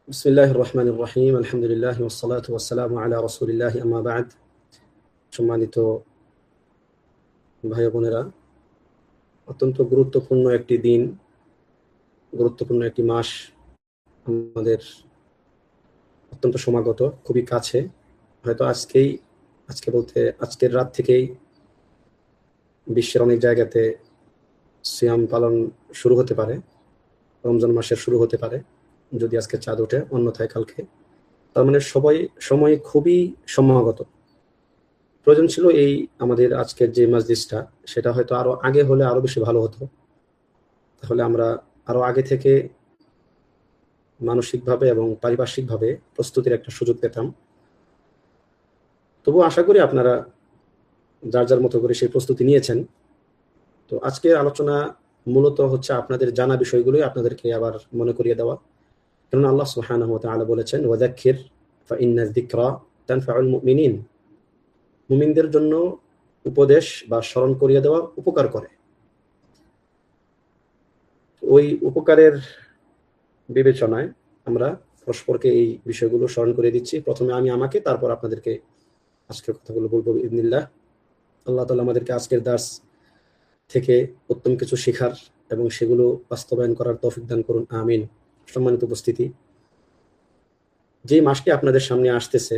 বিসমিল্লাহির রহমানির রহিম আলহামদুলিল্লাহি ওয়াসসালাতু ওয়াসসালামু আলা রাসূলিল্লাহি আম্মা বা'দ। সম্মানিত ভাই বোনেরা, অত্যন্ত গুরুত্বপূর্ণ একটি দিন, গুরুত্বপূর্ণ একটি মাস আমাদের অত্যন্ত সমাগত, খুবই কাছে। হয়তো আজকে বলতে আজকের রাত থেকেই বিশ্বের অনেক জায়গাতে সিয়াম পালন শুরু হতে পারে, রমজান মাসের শুরু হতে পারে যদি আজকে চাঁদ ওঠে, অন্যথায় কালকে। তার মানে সময় খুবই সমাগত। প্রয়োজন ছিল এই আমাদের আজকের যে মজলিসটা, সেটা হয়তো আরো আগে হলে আরো বেশি ভালো হতো। তাহলে আমরা আরো আগে থেকে মানসিকভাবে এবং পারিপার্শ্বিকভাবে প্রস্তুতির একটা সুযোগ পেতাম। তবু আশা করি আপনারা যার যার মতো করে সেই প্রস্তুতি নিয়েছেন। তো আজকের আলোচনা মূলত হচ্ছে আপনাদের জানা বিষয়গুলোই আপনাদেরকে আবার মনে করিয়ে দেওয়া। কারণ আল্লাহ সুবহানাহু ওয়া তাআলা বলেছেন, ওয়াযাক্কির ফাইন্নায যিকরা তানফাউল মুমিনিন। মুমিনদের জন্য উপদেশ বা স্মরণ করিয়ে দেওয়া উপকার করে। ওই উপকারের বিবেচনায় আমরা পরস্পরকে এই বিষয়গুলো স্মরণ করে দিচ্ছি। প্রথমে আমি আমাকে, তারপর আপনাদেরকে আজকের কথাগুলো বলবো ইবনিল্লাহ। আল্লাহ তাআলা আমাদেরকে আজকের দার্স থেকে উত্তম কিছু শেখার এবং সেগুলো বাস্তবায়ন করার তৌফিক দান করুন, আমিন। সম্মানিত উপস্থিতি, যে মাসটি আপনাদের সামনে আসতেছে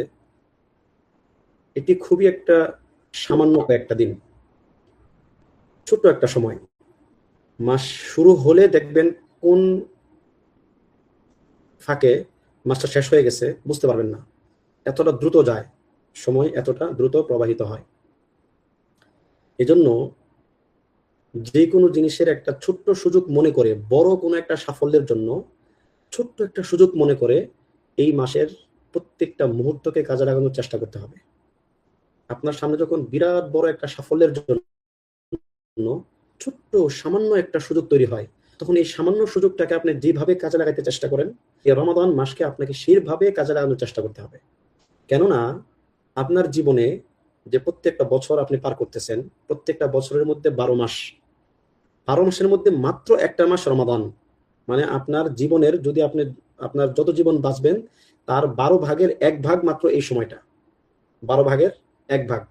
এটি খুবই একটা সামান্য একটা দিন, ছোট্ট একটা সময়। মাস শুরু হলে দেখবেন কোন ফাঁকে মাসটা শেষ হয়ে গেছে বুঝতে পারবেন না, এতটা দ্রুত যায় সময়, এতটা দ্রুত প্রবাহিত হয়। এজন্য যে কোনো জিনিসের একটা ছোট্ট সুযোগ মনে করে, বড় কোনো একটা সাফল্যের জন্য ছোট্ট একটা সুযোগ মনে করে এই মাসের প্রত্যেকটা মুহূর্তকে কাজে লাগানোর চেষ্টা করতে হবে। আপনার সামনে যখন বিরাট বড় একটা সাফল্যের জন্য ছোট্ট সামান্য একটা সুযোগ তৈরি হয়, তখন এই সামান্য সুযোগটাকে আপনি যেভাবে কাজে লাগাতে চেষ্টা করেন, এই রমাদান মাসকে আপনাকে সেইভাবে কাজে লাগানোর চেষ্টা করতে হবে। কেননা আপনার জীবনে যে প্রত্যেকটা বছর আপনি পার করতেছেন, প্রত্যেকটা বছরের মধ্যে 12 মাস, 12 মাসের মধ্যে মাত্র একটা মাস রমাদান। মানে আপনার জীবনের যদি আপনার যত জীবন বাঁচবেন তার 12 ভাগের 1 ভাগ মাত্র এই সময়টা, 12 ভাগের 1 ভাগ।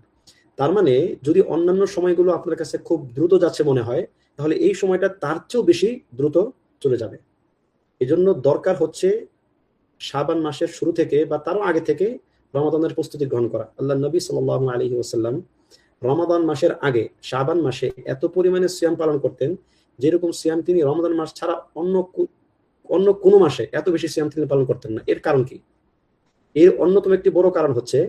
তার মানে যদি অন্যান্য সময়গুলো আপনার কাছে খুব দ্রুত যাচ্ছে মনে হয়, তাহলে এই সময়টা তার চেয়েও বেশি দ্রুত চলে যাবে। এজন্য দরকার হচ্ছে শাবান মাসের শুরু থেকে বা তারও আগে থেকে রমাদানের প্রস্তুতি গ্রহণ করা। আল্লাহ নবী সাল্লাল্লাহু আলাইহি ওয়াসাল্লাম রমাদান মাসের আগে শাবান মাসে এত পরিমাণে সিয়াম পালন করতেন, যেরকম সিয়াম তিনি রমাদান মাস ছাড়া অন্য কোনো মাসে এত বেশি সিয়াম তিনি পালন করতেন না। এর কারণ কি? এর অন্যতম একটি বড় কারণ হচ্ছে,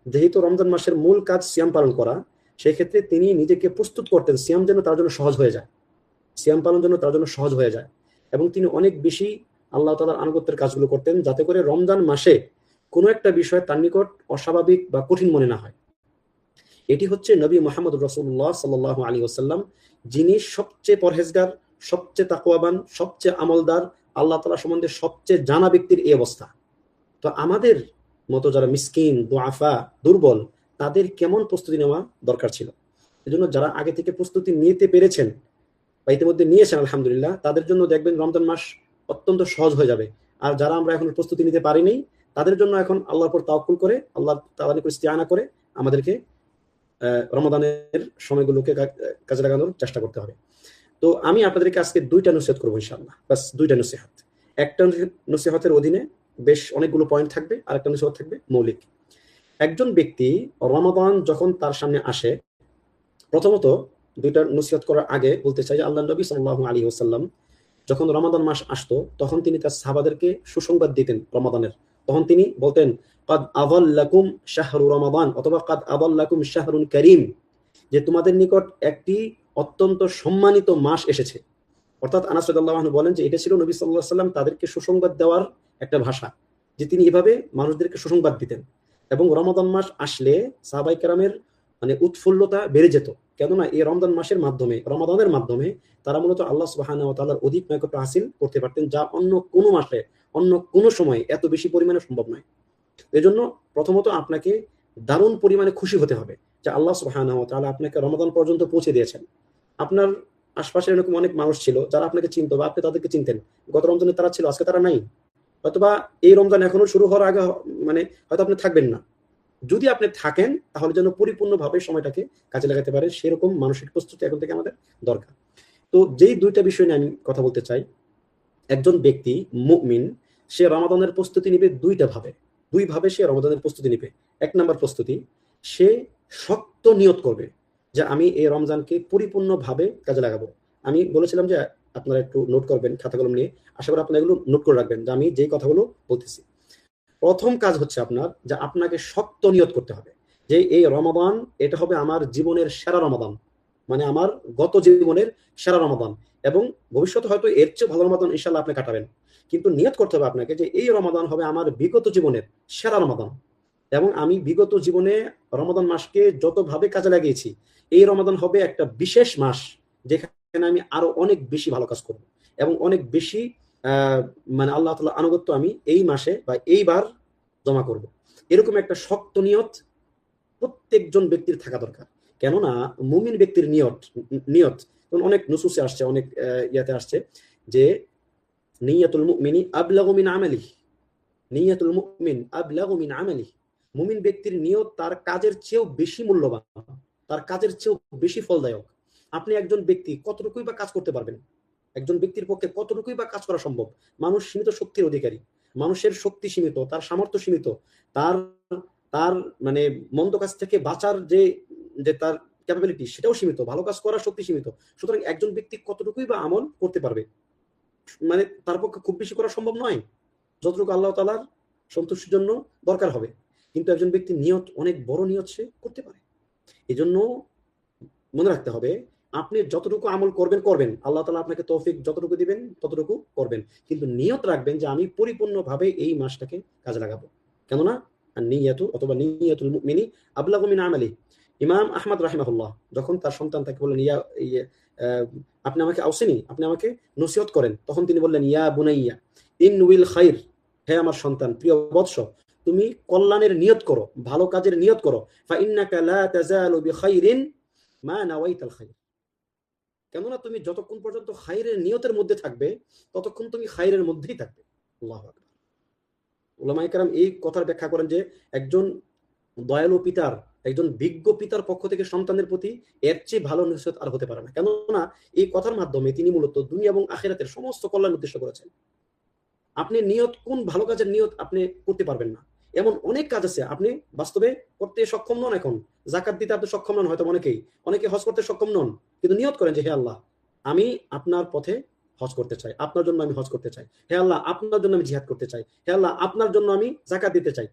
যেহেতু রমজান মাসের মূল কাজ সিয়াম পালন করা, সেই ক্ষেত্রে তিনি নিজেকে প্রস্তুত করতেন সিয়াম যেন তার জন্য সহজ হয়ে যায়, সিয়াম পালন যেন তার জন্য সহজ হয়ে যায়। এবং তিনি অনেক বেশি আল্লাহ তাআলার আনুগত্যের কাজগুলো করতেন, যাতে করে রমজান মাসে কোনো একটা বিষয় তার নিকট অস্বাভাবিক বা কঠিন মনে না হয়। এটি হচ্ছে নবী মুহাম্মদ রাসূলুল্লাহ সাল্লাল্লাহু আলাইহি ওয়াসাল্লাম, যিনি সবচেয়ে পরহেজগার, সবচেয়ে তাকওয়াবান, সবচেয়ে আমলদার, আল্লাহ তাআলা সম্বন্ধে সবচেয়ে জানা ব্যক্তির এই অবস্থা। তো আমাদের মতো যারা মিসকিন, দুআফা, দুর্বল, তাদের কেমন প্রস্তুতি নেওয়া দরকার ছিল। এজন্য যারা আগে থেকে প্রস্তুতি নিতে পেরেছেন বা ইতিমধ্যে নিয়েছেন আলহামদুলিল্লাহ, তাদের জন্য দেখবেন রমজান মাস অত্যন্ত সহজ হয়ে যাবে। আর যারা আমরা এখন প্রস্তুতি নিতে পারিনি, তাদের জন্য এখন আল্লাহর উপর তাওয়াক্কুল করে, আল্লাহ তাআলার নিকট ইস্তিআনা করে আমাদেরকে রমাদানের সময়গুলোকে কাজে লাগানোর চেষ্টা করতে হবে। তো আমি আপনাদেরকে আজকে 2টা নসিহত করবো ইনশাআল্লাহ, বাস 2টা নসিহত। একটা নসিহতের অধীনে বেশ অনেকগুলো পয়েন্ট থাকবে, আর একটা নসিহত থাকবে মৌলিক। একজন ব্যক্তি রমাদান যখন তার সামনে আসে, প্রথমত 2টা নসিহত করার আগে বলতে চাই, আল্লাহ নবী সাল্লাল্লাহু আলাইহি ওয়াসাল্লাম যখন রমাদান মাস আসতো, তখন তিনি তার সাহাবাদেরকে সুসংবাদ দিতেন রমাদানের। তখন তিনি বলতেন, কাদ আযাল্লাকুম শাহরু রমাদান, অথবা কাদ আযাল্লাকুম শাহরুন কারীম, যে তোমাদের নিকট একটি অত্যন্ত সম্মানিত মাস এসেছে। অর্থাৎ আনাস রাদিয়াল্লাহু আনহু বলেন যে এটা ছিল নবী সাল্লাল্লাহু আলাইহি ওয়াসাল্লাম তাদেরকে সুসংবাদ দেওয়ার একটা ভাষা, যে তিনি এভাবে মানুষদেরকে সুসংবাদ দিতেন। এবং রমাদান মাস আসলে সাহাবায়ে কেরামের মানে উৎফুল্লতা বেড়ে যেত। কেননা এই রমজান মাসের মাধ্যমে, রমাদানের মাধ্যমে তারা মূলত আল্লাহ সুবহানাহু ওয়া তাআলার অধিক নৈকট্য হাসিল করতে পারতেন, যা অন্য কোনো মাসে, অন্য কোনো সময় এত বেশি পরিমাণে সম্ভব নয়। এজন্য প্রথমত আপনাকে দারুণ পরিমাণে খুশি হতে হবে যে আল্লাহ সুবহানাহু ওয়া তাআলা আপনাকে রমাদান পর্যন্ত পৌঁছে দিয়েছেন। আপনার আশপাশে এরকম অনেক মানুষ ছিল যারা আপনাকে চিনতো বা আপনি তাদেরকে চিনতেন, গত রমজানে তারা ছিল, আজকে তারা নাই। হয়তোবা এই রমজান এখনো শুরু হওয়ার আগে মানে হয়তো আপনি থাকবেন না। যদি আপনি থাকেন তাহলে যেন পরিপূর্ণভাবে সময়টাকে কাজে লাগাতে পারে, সেরকম মানসিক প্রস্তুতি এখন থেকে আমাদের দরকার। তো যেই দুইটা বিষয় নিয়ে আমি কথা বলতে চাই, একজন ব্যক্তি মুমিন সে রমাদানের প্রস্তুতি নিবে দুইভাবে সে রমাদানের প্রস্তুতি নিবে। এক নাম্বার প্রস্তুতি, সে শক্ত নিয়ত করবে যে আমি এই রমজানকে পরিপূর্ণভাবে কাজে লাগাবো। আমি বলেছিলাম যে আপনারা একটু নোট করবেন খাতা কলম নিয়ে, আশা করি আপনারা এগুলো নোট করে রাখবেন যে আমি যেই কথাগুলো বলতেছি। প্রথম কাজ হচ্ছে আপনার যে আপনাকে শক্ত নিয়ত করতে হবে যে এই রমাদান এটা হবে আমার জীবনের সেরা রমাদান, মানে আমার গত জীবনের সেরা রমাদান, এবং ভবিষ্যতে হয়তো এর চেয়ে ভালো রমাদান ইনশাল্লাহ আপনি কাটাবেন। কিন্তু নিয়ত করতে হবে আপনাকে যে এই রমাদান হবে আমার বিগত জীবনের সেরা রমাদান, এবং আমি বিগত জীবনে রমাদান মাসকে যতভাবে কাজে লাগিয়েছি এই রমাদান হবে একটা বিশেষ মাস যেখানে আমি আরো অনেক বেশি ভালো কাজ করব এবং অনেক বেশি মানে আল্লাহ তাআলার আনুগত্য আমি এই মাসে বা এইবার জমা করব। এরকম একটা শক্ত নিয়ত প্রত্যেকজন ব্যক্তির থাকা দরকার। কেননা মুমিন ব্যক্তির নিয়ত অনেক নুসুসে আসছে, অনেক ইয়াতে আসছে যে নিয়াতুল মুমিনি আবলাগু মিন আমালিহি, নিয়াতুল মুমিন আবলাগু মিন আমালিহি। মুমিন ব্যক্তির নিয়ত তার কাজের চেয়েও বেশি মূল্যবান, তার কাজের চেয়েও বেশি ফলদায়ক। আপনি একজন ব্যক্তি কতটুকুই বা কাজ করতে পারবেন, একজন ব্যক্তির পক্ষে কতটুকুই বা কাজ করা সম্ভব। মানুষ সীমিত শক্তির অধিকারী, মানুষের শক্তি সীমিত, তার সামর্থ্য সীমিত, তার তার মানে মন্দ কাজ থেকে বাঁচার যে যে তার ক্যাপাবিলিটি সেটাও সীমিত, ভালো কাজ করার শক্তি সীমিত। সুতরাং একজন ব্যক্তি কতটুকুই বা আমল করতে পারবে, মানে তার পক্ষে খুব বেশি করা সম্ভব নয়, যতটুকু আল্লাহ তাআলার সন্তুষ্টির জন্য দরকার হবে। কিন্তু একজন ব্যক্তি নিয়ত অনেক বড় নিয়ত সে করতে পারে। এই জন্য মনে রাখতে হবে আপনি যতটুকু আমল করবেন আল্লাহ তাআলা আপনাকে তৌফিক যতটুকু দিবেন ততটুকু করবেন, কিন্তু নিয়ত রাখবেন যে আমি পরিপূর্ণভাবে এই মাসটাকে কাজে লাগাবো। কেননা নিয়াতু অথবা নিয়াতুল মুমিনি আবলাগু মিন আমালি। ইমাম আহমদ রাহিমাহুল্লাহ যখন তার সন্তান তাকে বললেন আপনি আমাকে আউসিনি, আপনি আমাকে নসিহত করেন, তখন তিনি বললেন ইয়া বুনাইয়া ইন উইল খাইর, হে আমার সন্তান প্রিয় বৎস, তুমি কল্যাণের নিয়ত করো, ভালো কাজের নিয়ত করো। ফা ইন্নাকা লা তাজালু বিখাইরিন মা নাওয়াইতাল খাইর। কেননা তুমি যতক্ষণ পর্যন্ত খাইরের নিয়তের মধ্যে থাকবে ততক্ষণ তুমি খাইরের মধ্যেই থাকবে। আল্লাহু আকবার। উলামায়ে কেরাম এই কথার ব্যাখ্যা করেন যে একজন দয়ালু পিতার, একজন বিজ্ঞ পিতার পক্ষ থেকে সন্তানের প্রতি এর চেয়ে ভালো নসিহত আর হতে পারে না। কেননা এই কথার মাধ্যমে তিনি মূলত দুনিয়া এবং আখিরাতের সমস্ত কল্যাণ উদ্দেশ্য করেছেন। আপনি নিয়ত, কোন ভালো কাজের নিয়ত আপনি করতে পারবেন না এমন অনেক কাজ আছে আপনি বাস্তবে করতে সক্ষম নন। এখন যাকাত দিতে আপনি সক্ষম নন, হয়তো অনেকে হজ করতে সক্ষম নন, কিন্তু নিয়ত করেন যে হে আল্লাহ আমি আপনার পথে হজ করতে চাই, আপনার জন্য আমি হজ করতে চাই, হে আল্লাহ আপনার জন্য আমি জিহাদ করতে চাই, হে আল্লাহ আপনার জন্য আমি যাকাত দিতে চাই।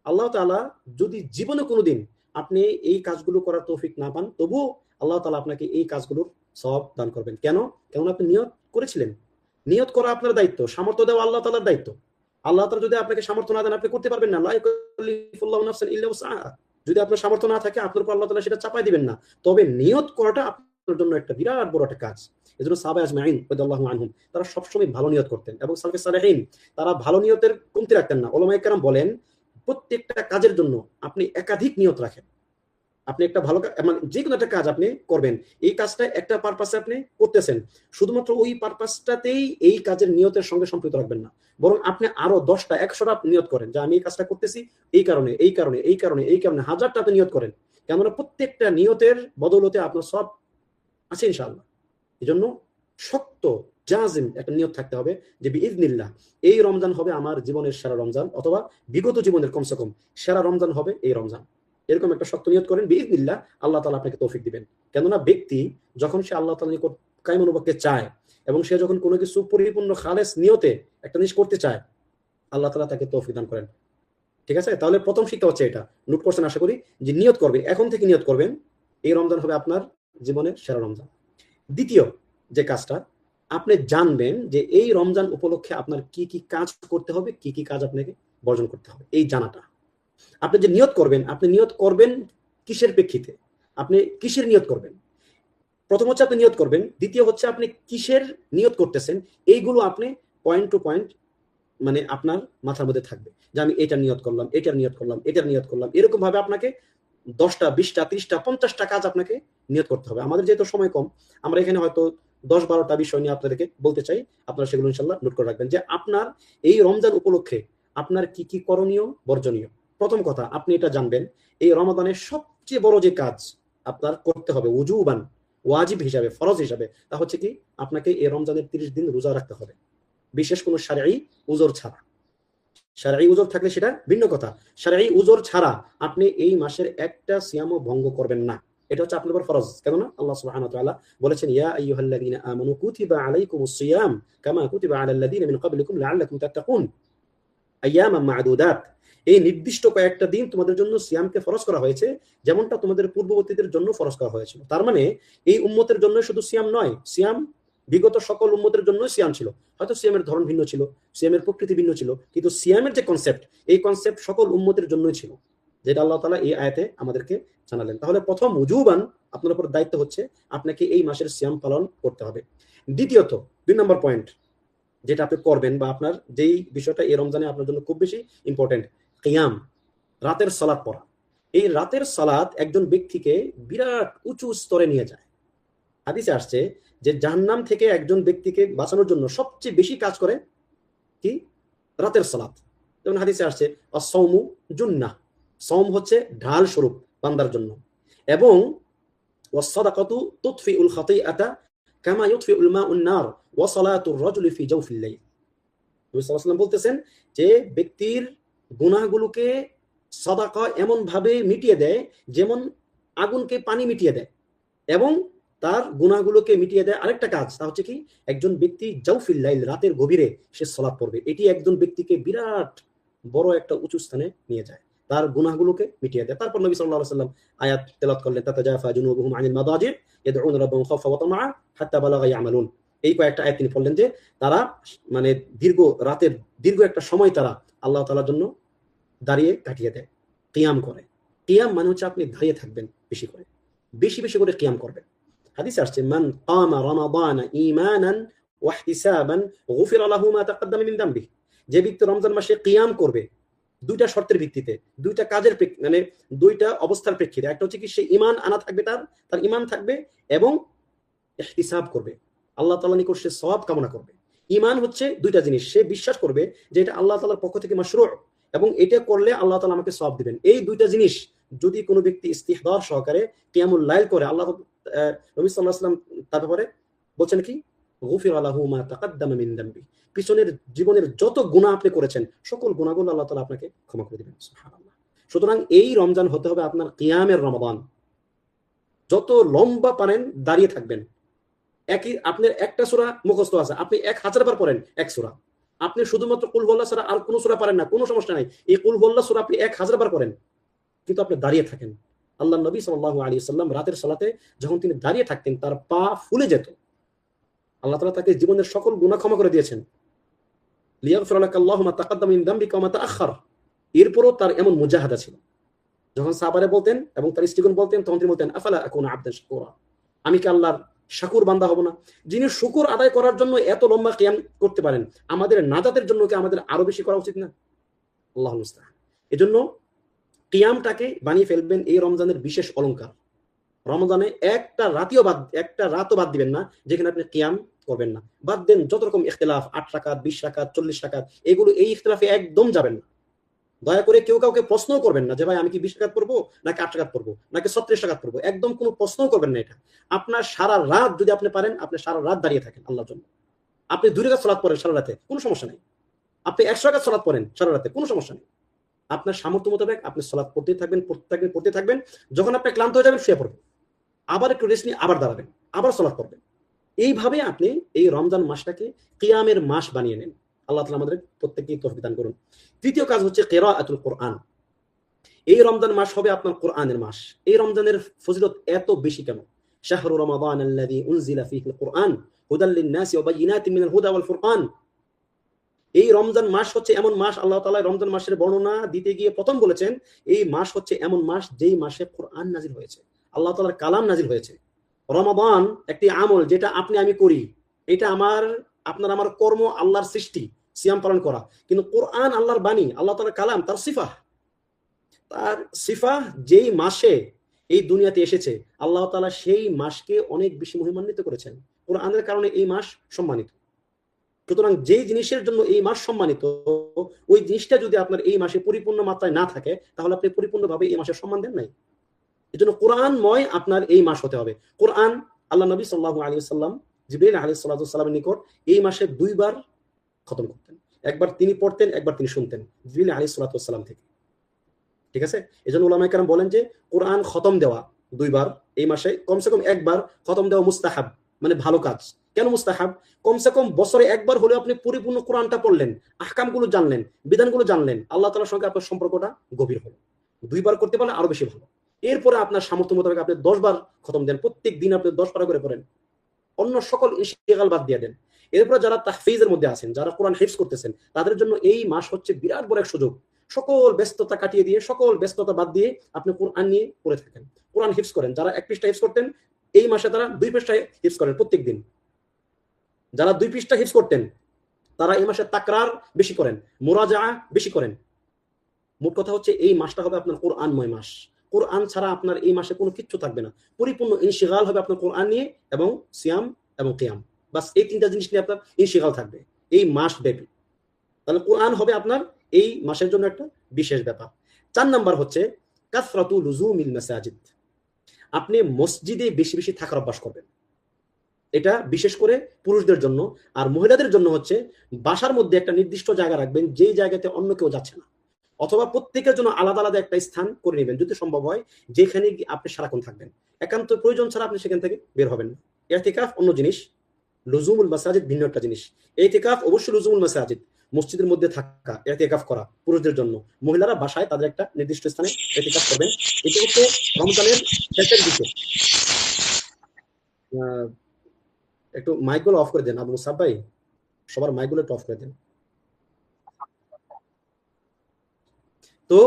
আল্লাহ তাআলা যদি জীবনে কোনোদিন আপনি এই কাজগুলো করার তৌফিক না পান, তবুও আল্লাহ তাআলা আপনাকে এই কাজগুলোর সওয়াব দান করবেন। কেন আপনি নিয়ত করেছিলেন। নিয়ত করা আপনার দায়িত্ব, সামর্থ্য দেওয়া আল্লাহ তাআলার দায়িত্ব। আল্লাহ তাআলা যদি আপনাকে সামর্থ্য না দেন আপনি করতে পারবেন না। লা ইউকাল্লিফুল্লাহু নাফসান ইল্লা উসআহা। যদি আপনার সামর্থ্য না থাকে আপনার উপর আল্লাহ তাআলা সেটা চাপাই দিবেন না। তবে নিয়ত করাটা আপনার জন্য একটা বিরাট বড় একটা কাজ। এজন্য সাহাবা আজমাইন রাদিয়াল্লাহু আনহুম তারা সবসময় ভালো নিয়ত করতেন, এবং সালফে সালেহিন তারা ভালো নিয়তের কমতি রাখতেন না। উলামায়ে কেরাম বলেন প্রত্যেকটা কাজের জন্য আপনি একাধিক নিয়ত রাখেন। আপনি একটা ভালো মানে যে কোনো একটা কাজ আপনি করবেন, এই কাজটা একটা পারপাসে আপনি করতেছেন, শুধুমাত্র ওই পারপাসটাতেই এই কাজের নিয়তের সঙ্গে সম্পৃক্ত রাখবেন না, বরং আপনি আরো 10টা 100টা নিয়ত করেন যে আমি এই কাজটা করতেছি এই কারণে এই কারণে এই কারণে এই কারণে, হাজারটা আপনি নিয়ত করেন। কেননা প্রত্যেকটা নিয়তের বদৌলতে আপনার সব আছে ইনশাআল্লাহ। এই জন্য শক্ত জাজিম একটা নিয়ত থাকতে হবে যে বিইজনিল্লাহ এই রমজান হবে আমার জীবনের সেরা রমজান, অথবা বিগত জীবনের কমসে কম সেরা রমজান হবে এই রমজান। এরকম একটা শক্ত নিয়ত করেন, বিইজনিল্লাহ আল্লাহ তাআলা আপনাকে তৌফিক দিবেন। কেননা ব্যক্তি যখন সে আল্লাহ তাআলার নিকট কায়মনোবাক্যে চায় এবং সে যখন কোনো কিছু পরিপূর্ণ খালেস নিয়তে একটা জিনিস করতে চায় আল্লাহ তাআলা তাকে তৌফিক দান করেন। ঠিক আছে, তাহলে প্রথম শিক্ষা হচ্ছে এটা, নোট করছেন আশা করি, যে নিয়ত করবে, এখন থেকে নিয়ত করবেন এই রমজান হবে আপনার জীবনের সেরা রমজান। দ্বিতীয় যে কাজটা, আপনি জানবেন যে এই রমজান উপলক্ষে আপনার কি কি কাজ করতে হবে, কি কি কাজ আপনাকে বর্জন করতে হবে। এই জানাটা, আপনি যে নিয়ত করবেন, আপনি নিয়ত করবেন কিসের প্রেক্ষিতে, আপনি কিসের নিয়ত করবেন। প্রথম হচ্ছে আপনি নিয়ত করবেন, দ্বিতীয় হচ্ছে আপনি কিসের নিয়ত করতেছেন, এইগুলো আপনি পয়েন্ট টু পয়েন্ট মানে আপনার মাথার মধ্যে থাকবে যে আমি এটা নিয়ত করলাম, এটার নিয়ত করলাম, এটার নিয়ত করলাম। এরকম ভাবে আপনাকে 10টা 20টা 30টা 50টা কাজ আপনাকে নিয়ত করতে হবে। আমাদের যেহেতু সময় কম, আমরা এখানে হয়তো 10-12টা বিষয় নিয়ে আপনাদেরকে বলতে চাই, আপনারা সেগুলো ইনশাল্লাহ নোট করে রাখবেন যে আপনার এই রমজান উপলক্ষে আপনার কি কি করণীয় বর্জনীয়। প্রথম কথা, আপনি এটা জানবেন এই রমাদানের সবচেয়ে বড় যে কাজ আপনার করতে হবে উজুবান, ওয়াজিব হিসাবে, ফরজ হিসাবে, তা হচ্ছে কি আপনাকে এই রমজানের 30 দিন রোজা রাখতে হবে, বিশেষ কোনো শারঈ উযর ছাড়া। শারঈ উযর থাকলে সেটা ভিন্ন কথা, শারঈ উযর ছাড়া আপনি এই মাসের একটা সিয়ামও ভঙ্গ করবেন না। এটা হচ্ছে আপনার উপর ফরজ। কেননা আল্লাহ সুবহানাহু ওয়া তাআলা বলেছেন, ইয়া আইয়ুহাল্লাযীনা আমানু কুতিবা আলাইকুমুস সিয়াম কামা কুতিবা আলাল লাযীনা মিন ক্বাবলিকুম লাআল্লাকুম তাত্তাকুন আইয়ামান মা'দুদাত। এই নির্দিষ্ট কয়েকটা দিন তোমাদের জন্য সিয়ামকে ফরজ করা হয়েছে, যেমনটা তোমাদের পূর্ববর্তীদের জন্য ফরজ করা হয়েছিল। তার মানে এই উম্মতের জন্য শুধু সিয়াম নয়, সিয়াম বিগত সকল উম্মতের জন্য সিয়াম ছিল। হয়তো সিয়ামের ধরন ভিন্ন ছিল, সিয়ামের প্রকৃতি ভিন্ন ছিল, কিন্তু সিয়ামের যে কনসেপ্ট, এই কনসেপ্ট সকল উম্মতের জন্যই ছিল, যেটা আল্লাহ তাআলা এই আয়াতে আমাদেরকে জানালেন। তাহলে প্রথম উজুবান আপনার উপর দায়িত্ব হচ্ছে আপনাকে এই মাসের সিয়াম পালন করতে হবে। দ্বিতীয়ত, 2 নম্বর পয়েন্ট যেটা আপনি করবেন বা আপনার যেই বিষয়টা এই রমজানে আপনার জন্য খুব বেশি ইম্পর্টেন্ট, কিয়াম, রাতের সালাত পড়া। এই রাতের সালাত একজন ব্যক্তিকে বিরাট উঁচু স্তরে নিয়ে যায়। হাদিসে আসছে যে জাহান্নাম থেকে একজন ব্যক্তিকে বাঁচানোর জন্য সবচেয়ে বেশি কাজ করে কি, রাতের সালাত। যেমন হাদিসে আসছে আস-সাওমু জুন্নাহ, সাওম হচ্ছে ঢাল স্বরূপ বান্দার জন্য, এবং ওয়াস-সাদাকাতু তুতফিউল খাতিআতা কামা ইউতফিউল মাউন নার ওয়া সালাতুর রাজুলি ফি জাওফিল লাইল। নবী সাল্লাল্লাহু আলাইহি ওয়াসাল্লাম বলতেছেন যে ব্যক্তির গুনাহগুলোকে সাদাকা এমন ভাবে মিটিয়ে দেয় যেমন আগুনকে পানি মিটিয়ে দেয়, এবং তার গুনাহগুলোকে মিটিয়ে দেয় আরেকটা কাজ, তা হচ্ছে কি একজন ব্যক্তি জাওফিল লাইল, রাতের গভীরে সে সালাত পড়বে। এটি একজন ব্যক্তিকে বিরাট বড় একটা উঁচু স্থানে নিয়ে যায়, তার গুনাহগুলোকে মিটিয়ে দেয়। তারপর নবী সাল্লাল্লাহু আলাইহি ওয়াসাল্লাম আয়াত তেলাওয়াত করলেন, তাতাজাফা জুনুবুহুম আনিল মাদাজি ইয়াদউনা রাব্বাহুম খাওফা ওয়া তামাআ হাত্তা বালাগা ইয়ামালুন। এই কয়েকটা আয়াত তিনি বললেন যে তারা মানে রাতের দীর্ঘ একটা সময় তারা আল্লাহ তাআলার জন্য দাঁড়িয়ে কাটিয়ে দেয়, কিয়াম করে। কিয়াম মানে হচ্ছে আপনি দাঁড়িয়ে থাকবেন, বেশি করে বেশি বেশি করে কিয়াম করবেন। হাদিসে আসছে মান কামা রমাদান ঈমানান ওয়া ইহতিসাবান গুফিরা লাহু মা তাকদ্দামা মিন যামবিহি। যে ব্যক্তি রমজান মাসে কিয়াম করবে দুইটা শর্তের ভিত্তিতে, দুইটা কাজের মানে দুইটা অবস্থার প্রেক্ষিতে, একটা হচ্ছে কি সে ঈমান আনা থাকবে, তার ঈমান থাকবে, এবং ইহতিসাব করবে, আল্লাহ তাআলার নিকট সে সওয়াব কামনা করবে। ঈমান হচ্ছে দুইটা জিনিস, সে বিশ্বাস করবে যে এটা আল্লাহ তাআলার পক্ষ থেকে মাশরুউ এবং এটা করলে আল্লাহ তাআলা আমাকে সওয়াব দিবেন। এই দুইটা জিনিস যদি কোনো ব্যক্তি ইস্তিহদার সহকারে কিয়ামুল লাইল করে, আল্লাহ নবী সাল্লাল্লাহু আলাইহি ওয়াসাল্লাম তার ব্যাপারে বলছেন কি, গুফিরা লাহু মা তাকদ্দামা মিন যামবি, পিছনের জীবনের যত গুনাহ আপনি করেছেন সকল গুনাহগুলো আল্লাহ তাআলা আপনাকে ক্ষমা করে দিবেন। সুবহানাল্লাহ। সুতরাং এই রমজান হতে হবে আপনার কিয়ামের রমাদান। যত লম্বা পারেন দাঁড়িয়ে থাকবেন। একই আপনার একটা সূরা মুখস্থ আছে, আপনি 1000 বার পড়েন এক সূরা। আপনি শুধুমাত্র কুল হুয়াল্লাহ ছাড়া আর কোনো সূরা পারেন না, কোনো সমস্যা নাই, এই কুল হুয়াল্লাহ সূরা আপনি 1000 বার পড়েন, কিন্তু আপনি দাঁড়িয়ে থাকেন। আল্লাহ নবী সাল্লাল্লাহু আলাইহি ওয়াসাল্লাম রাতের সালাতে যখন তিনি দাঁড়িয়ে থাকতেন তার পা ফুলে যেত। আল্লাহ তাআলা তাকে জীবনের সকল গুনাহ ক্ষমা করে দিয়েছেন, লিয়াগফির লাকা আল্লাহু মা তাকদ্দামা মিন যামবিকা ওয়া মা তাআখার। এরপরও তার এমন মুজাহাদা ছিল, যখন সাহাবারা বলতেন এবং তার স্ত্রীগণ বলতেন, তখন তিনি বলতেন আফালা আকুনা আবদান শাকুরা, আমি কি আল্লাহর শাকুর বান্দা হব না? যিনি শুকর আদায় করার জন্য এত লম্বা কিয়াম করতে পারেন, আমাদের নাজাতের জন্য কি আমাদের আরো বেশি করা উচিত না? আল্লাহুল মুস্তাআন। এজন্য কিয়ামটাকে বানিয়ে ফেলবেন এই রমজানের বিশেষ অলংকার। রমজানে একটা রাতও বাদ দিবেন না যেখানে আপনি কিয়াম করবেন না। বাদ দেন যত রকম ইখতিলাফ, 8 রাকাত, 20 রাকাত, 40 রাকাত, এগুলো এই ইখতিলাফে একদম যাবেন না। দয়া করে কেউ কাউকে প্রশ্নও করবেন না যে ভাই আমি কি 20 রাকাত পড়বো নাকি 8 রাকাত পড়বো নাকি 36 রাকাত পড়বো, একদম কোনো প্রশ্নও করবেন না। এটা আপনার সারা রাত, যদি আপনি পারেন আপনি সারা রাত দাঁড়িয়ে থাকেন আল্লাহর জন্য। আপনি 2 রাকাত সালাত পড়েন সারা রাতে, কোনো সমস্যা নেই। আপনি 100 রাকাত সালাত পড়েন সারা রাতে, কোনো সমস্যা নেই। আপনার সামর্থ্য মোতাবেক আপনি সালাত পড়তে থাকবেন। যখন আপনি ক্লান্ত হয়ে যাবেন শুয়ে পড়বেন, আবার একটু রেস্ট নিয়ে আবার দাঁড়াবেন, আবার সালাত পড়বেন। এইভাবে আপনি এই রমজান মাসটাকে কিয়ামের মাস বানিয়ে নেন। আল্লাহ তাআলা আমাদের প্রত্যেককেই তৌফিক দান করুন। তৃতীয় কাজ হচ্ছে কিরাআতুল কোরআন। এই রমজান মাস হবে আপনার কোরআনের মাস। এই রমজানের ফজিলত এত বেশি কেন? শাহরু রমাদান আল্লাযী উনজিলা ফীহিল কুরআন হুদাল লিন-নাসি ওয়া বায়িনাতিন মিনাল হুদা ওয়াল ফুরকান। এই রমজান মাস হচ্ছে এমন মাস, আল্লাহ তাআলা রমজান মাসের বর্ণনা দিতে গিয়ে প্রথম বলেছেন এই মাস হচ্ছে এমন মাস যেই মাসে কোরআন নাজিল হয়েছে, আল্লাহ তাআলার কালাম নাজিল হয়েছে। রমাদান একটি আমল যেটা আপনি আমি করি, এটা আমার কর্ম, আল্লাহর সৃষ্টি, সিয়াম পালন করা। কিন্তু কোরআন আল্লাহর বাণী, আল্লাহ তাআলার কালাম, তার সিফাহ যেই মাসে এই দুনিয়াতে এসেছে, আল্লাহ তাআলা সেই মাসকে অনেক বেশি মহিমান্বিত করেছেন। কোরআনের কারণে এই মাস সম্মানিত। সুতরাং যেই জিনিসের জন্য এই মাস সম্মানিত, ওই জিনিসটা যদি আপনার এই মাসে পরিপূর্ণ মাত্রায় না থাকে, তাহলে আপনি পরিপূর্ণভাবে এই মাসের সম্মান দেন নাই। এই জন্য কোরআনময় আপনার এই মাস হতে হবে। কোরআন আল্লাহ নবী সাল্লাল্লাহু আলাইহি ওয়াসাল্লাম জিবরিল আলাইহিস সালাতু ওয়াসসালামের নিকট এই মাসে 2 বার খতম করতেন। একবার তিনি পড়তেন, একবার তিনি শুনতেন জিবরিল আলাইহিস সালাতু ওয়াসসালাম থেকে। ঠিক আছে? এজন্য উলামায়ে কেরাম বলেন যে কোরআন খতম দেওয়া 2 বার এই মাসে, কমসে কম একবার খতম দেওয়া মুস্তাহাব, মানে ভালো কাজ। কেন মুস্তাহাব? কমসে কম বছরে একবার হলেও আপনি পরিপূর্ণ কোরআনটা পড়লেন, আহকামগুলো জানলেন, বিধানগুলো জানলেন, আল্লাহ তাআলার সঙ্গে আপনার সম্পর্কটা গভীর হলো। 2 বার করতে পারলে আরো বেশি ভালো। এরপরে আপনার সামর্থ্য মোতাবেক আপনি 10 বার খতম দেন, প্রত্যেক দিন আপনি 10 পারা করে পড়েন, অন্য সকল ইশতিগাল বাদ দিয়ে দেন। এরপরে যারা তাহফিজের মধ্যে আছেন, যারা কোরআন হিফজ করতেছেন, তাদের জন্য এই মাস হচ্ছে বিরাট বড় এক সুযোগ। সকল ব্যস্ততা কাটিয়ে দিয়ে, সকল ব্যস্ততা বাদ দিয়ে আপনি কোরআন নিয়ে পড়ে থাকেন, কোরআন হিফজ করেন। যারা 1 পৃষ্ঠা হিফজ করতেন, এই মাসে তারা 2 পৃষ্ঠা হিফজ করেন প্রত্যেক দিন। যারা 2 পৃষ্ঠা হিফজ করতেন, তারা এই মাসে তাকরার বেশি করেন, মুরাজাআ বেশি করেন। মোট কথা হচ্ছে এই মাসটা হবে আপনার কোরআনময় মাস। কোরআন ছাড়া আপনার এই মাসে কোনো কিচ্ছু থাকবে না। পরিপূর্ণ ইনশিগাল হবে আপনার কোরআন নিয়ে এবং সিয়াম এবং কিয়াম। বাস এই 3টা জিনিস নিয়ে আপনার ইনশিগাল থাকবে এই মাস ব্যাপী। তাহলে কোরআন হবে আপনার এই মাসের জন্য একটা বিশেষ ব্যাপার। 4 নাম্বার হচ্ছে কাসরাতু লুজুমিল মাসাজিদ। আপনি মসজিদে বেশি বেশি থাকার অভ্যাস করবেন। এটা বিশেষ করে পুরুষদের জন্য। আর মহিলাদের জন্য হচ্ছে বাসার মধ্যে একটা নির্দিষ্ট জায়গা রাখবেন, যেই জায়গাতে অন্য কেউ যাচ্ছে না, অথবা প্রত্যেকের জন্য আলাদা আলাদা একটা স্থান করে নেবেন যদি সম্ভব হয়, যেখানে আপনি সারাক্ষণ থাকবেন। একান্ত প্রয়োজন ছাড়া আপনি সেখান থেকে বের হবেন না। ইতিকাফ অন্য জিনিস, লুজুমুল মাসাজিদ ভিন্ন একটা জিনিস। ইতিকাফ অবশ্যই লুজুমুল মাসাজিদ, মসজিদের মধ্যে থাকা, ইতিকাফ করা পুরুষদের জন্য। মহিলারা বাসায় তাদের একটা নির্দিষ্ট স্থানে ইতিকাফ করবেন। এটা হচ্ছে রমজানের শেষের দিকে। একটু মাইকগুলো অফ করে দেন আবু মুসাব ভাই, সবার মাইকগুলো একটু অফ করে দেন। তো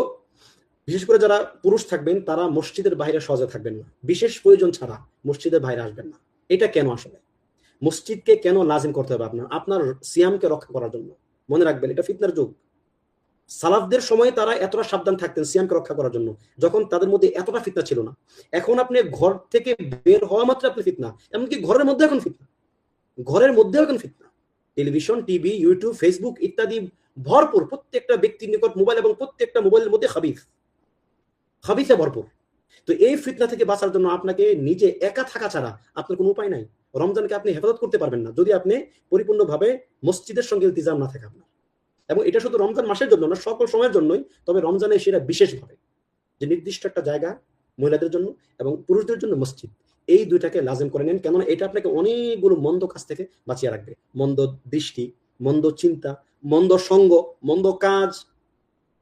বিশেষ করে যারা পুরুষ থাকবেন, তারা মসজিদের বাইরে সহজে থাকবেন না, বিশেষ প্রয়োজন ছাড়া মসজিদের বাইরে আসবেন না। এটা কেন? আসলে মসজিদকে কেন লাজিম করতে হবে? আপনার সিয়ামকে রক্ষা করার জন্য। মনে রাখবেন, এটা ফিতনার যুগ। সালাফদের সময় তারা এতটা সাবধান থাকতেন সিয়ামকে রক্ষা করার জন্য, যখন তাদের মধ্যে এতটা ফিতনা ছিল না। এখন আপনি ঘর থেকে বের হওয়া মাত্র আপনি ফিতনা, এমনকি ঘরের মধ্যে এখন ফিতনা, ঘরের মধ্যেও এখন ফিতনা। টেলিভিশন, টিভি, ইউটিউব, ফেসবুক ইত্যাদি ভরপুর। প্রত্যেকটা ব্যক্তির নিকট মোবাইল, এবং প্রত্যেকটা মোবাইলের মধ্যে খাবিসে ভরপুর। তো এই ফিতনা থেকে বাঁচার জন্য আপনাকে নিজে একা থাকা ছাড়া আপনার কোনো উপায় নাই। রমজানকে আপনি হেফাজত করতে পারবেন না যদি আপনি পরিপূর্ণভাবে মসজিদের সঙ্গে ইলতিজাম না থাকে আপনার। এবং এটা শুধু রমজান মাসের জন্য না, সকল সময়ের জন্যই। তবে রমজানে সেটা বিশেষভাবে, যে নির্দিষ্ট একটা জায়গা মহিলাদের জন্য এবং পুরুষদের জন্য মসজিদ, এই দুইটাকে লাজিম করে নেন। কেননা এটা আপনাকে অনেকগুলো মন্দ কাজ থেকে বাঁচিয়ে রাখবে। মন্দ দৃষ্টি, মন্দ চিন্তা, মন্দ সঙ্গ, মন্দ কাজ,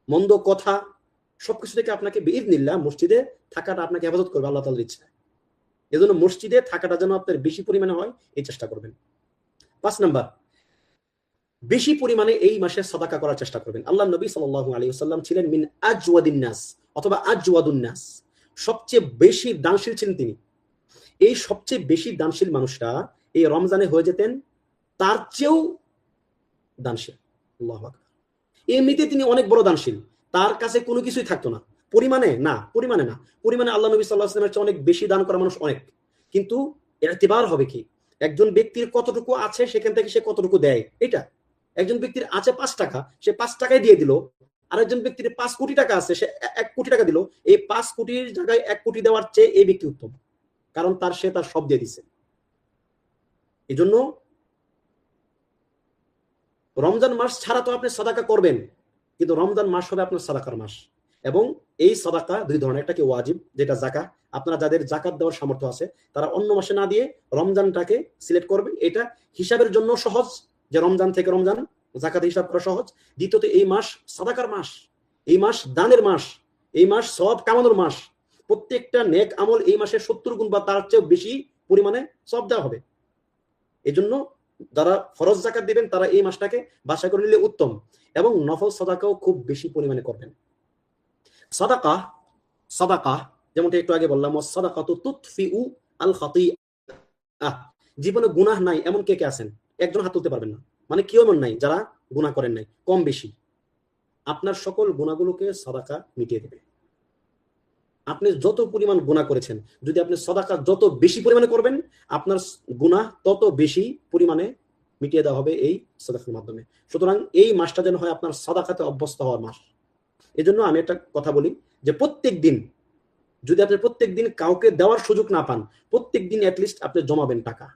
মন্দ কথা, সবকিছু থেকে আপনাকে বিইذনিল্লাহ মসজিদে থাকাটা আপনাকে হেফাজত করবে আল্লাহ তাআলার ইচ্ছা। এজন্য মসজিদে থাকাটা যেন আপনার বেশি পরিমাণে হয়, এই চেষ্টা করবেন। 5 নাম্বার, বেশি পরিমাণে এই মাসে সাদাকা করার চেষ্টা করবেন। আল্লাহ নবী সাল্লাল্লাহু আলাইহি ওয়াসাল্লাম ছিলেন মিন আজওয়াদিন নাস, অথবা আজওয়াদুন নাস, সবচেয়ে বেশি দানশীল ছিলেন তিনি। এই সবচেয়ে বেশি দানশীল মানুষটা এই রমজানে হয়ে যেতেন তার চেয়েও দানশীল। আল্লাহু আকবার। এমনিতে তিনি অনেক বড় দানশীল, তার কাছে কোনো কিছুই থাকতো না। পরিমাণে না, পরিমাণে আল্লাহ নবী সাল্লাল্লাহু আলাইহি ওয়াসাল্লামের চেয়ে অনেক বেশি দান করা মানুষ অনেক। কিন্তু ইতিবার হবে কি, একজন ব্যক্তির কতটুকু আছে সেখান থেকে সে কতটুকু দেয়। এটা একজন ব্যক্তির আছে 5 টাকা, সে 5 টাকায় দিয়ে দিল। আরেকজন ব্যক্তির 5 কোটি টাকা আছে, সে 1 কোটি টাকা দিল। এই 5 কোটির জায়গায় 1 কোটি দেওয়ার চেয়ে এই ব্যক্তি উত্তম, কারণ সে তার সব দিয়ে দিছে। এজন্য রমজান মাস ছাড়া তো আপনি সাদাকা করবেন, কিন্তু রমজান মাস হবে আপনার সাদাকার মাস। এবং এই সাদাকা 2 ধরনের, একটা কি ওয়াজিব, যেটা যাকাত। আপনারা যাদের যাকাত দেওয়ার সামর্থ্য আছে তারা অন্য মাসে না দিয়ে রমজানটাকে সিলেক্ট করবে। এটা হিসাবের জন্য সহজ, যে রমজান থেকে রমজান যাকাত হিসাব করা সহজ। দ্বিতীয়ত, এই মাস সাদাকার মাস, এই মাস দানের মাস, এই মাস সওয়াব কামানোর মাস। প্রত্যেকটা নেক আমল এই মাসে 70 গুণ বা তার চেয়ে বেশি পরিমাণে সওয়াব দেওয়া হবে। এজন্য যারা ফরজ যাকাত দিবেন তারা এই মাসটাকে বাছাই করে নিলে উত্তম। এবং নফল সাদাকাও খুব বেশি পরিমাণে করবেন। সাদাকা যেমনটা একটু আগে বললাম, সাদাকাতু তুতফিউ আল খাতিআহ। জীবনে গুনাহ নাই এমন কে কে আছেন? একজন হাত তুলতে পারবেন না। মানে কেউ এমন নাই যারা গুনাহ করেন নাই, কম বেশি। আপনার সকল গুনাহগুলোকে সাদাকা মিটিয়ে দেবে। আপনি যত পরিমাণ গুনাহ করেছেন, যদি আপনি সাদাকা যত বেশি পরিমাণে করবেন, আপনার গুনাহ তত বেশি পরিমাণে মিটিয়ে দেওয়া হবে এই সাদাকার মাধ্যমে। সুতরাং এই মাসটা যেন হয় আপনার সাদাকাতে অভ্যস্ত হওয়ার মাস। এজন্য আমি একটা কথা বলি যে প্রত্যেক দিন, যদি আপনি প্রত্যেক দিন কাউকে দেওয়ার সুযোগ না পান, প্রত্যেক দিন অ্যাটলিস্ট আপনি জমাবেন টাকা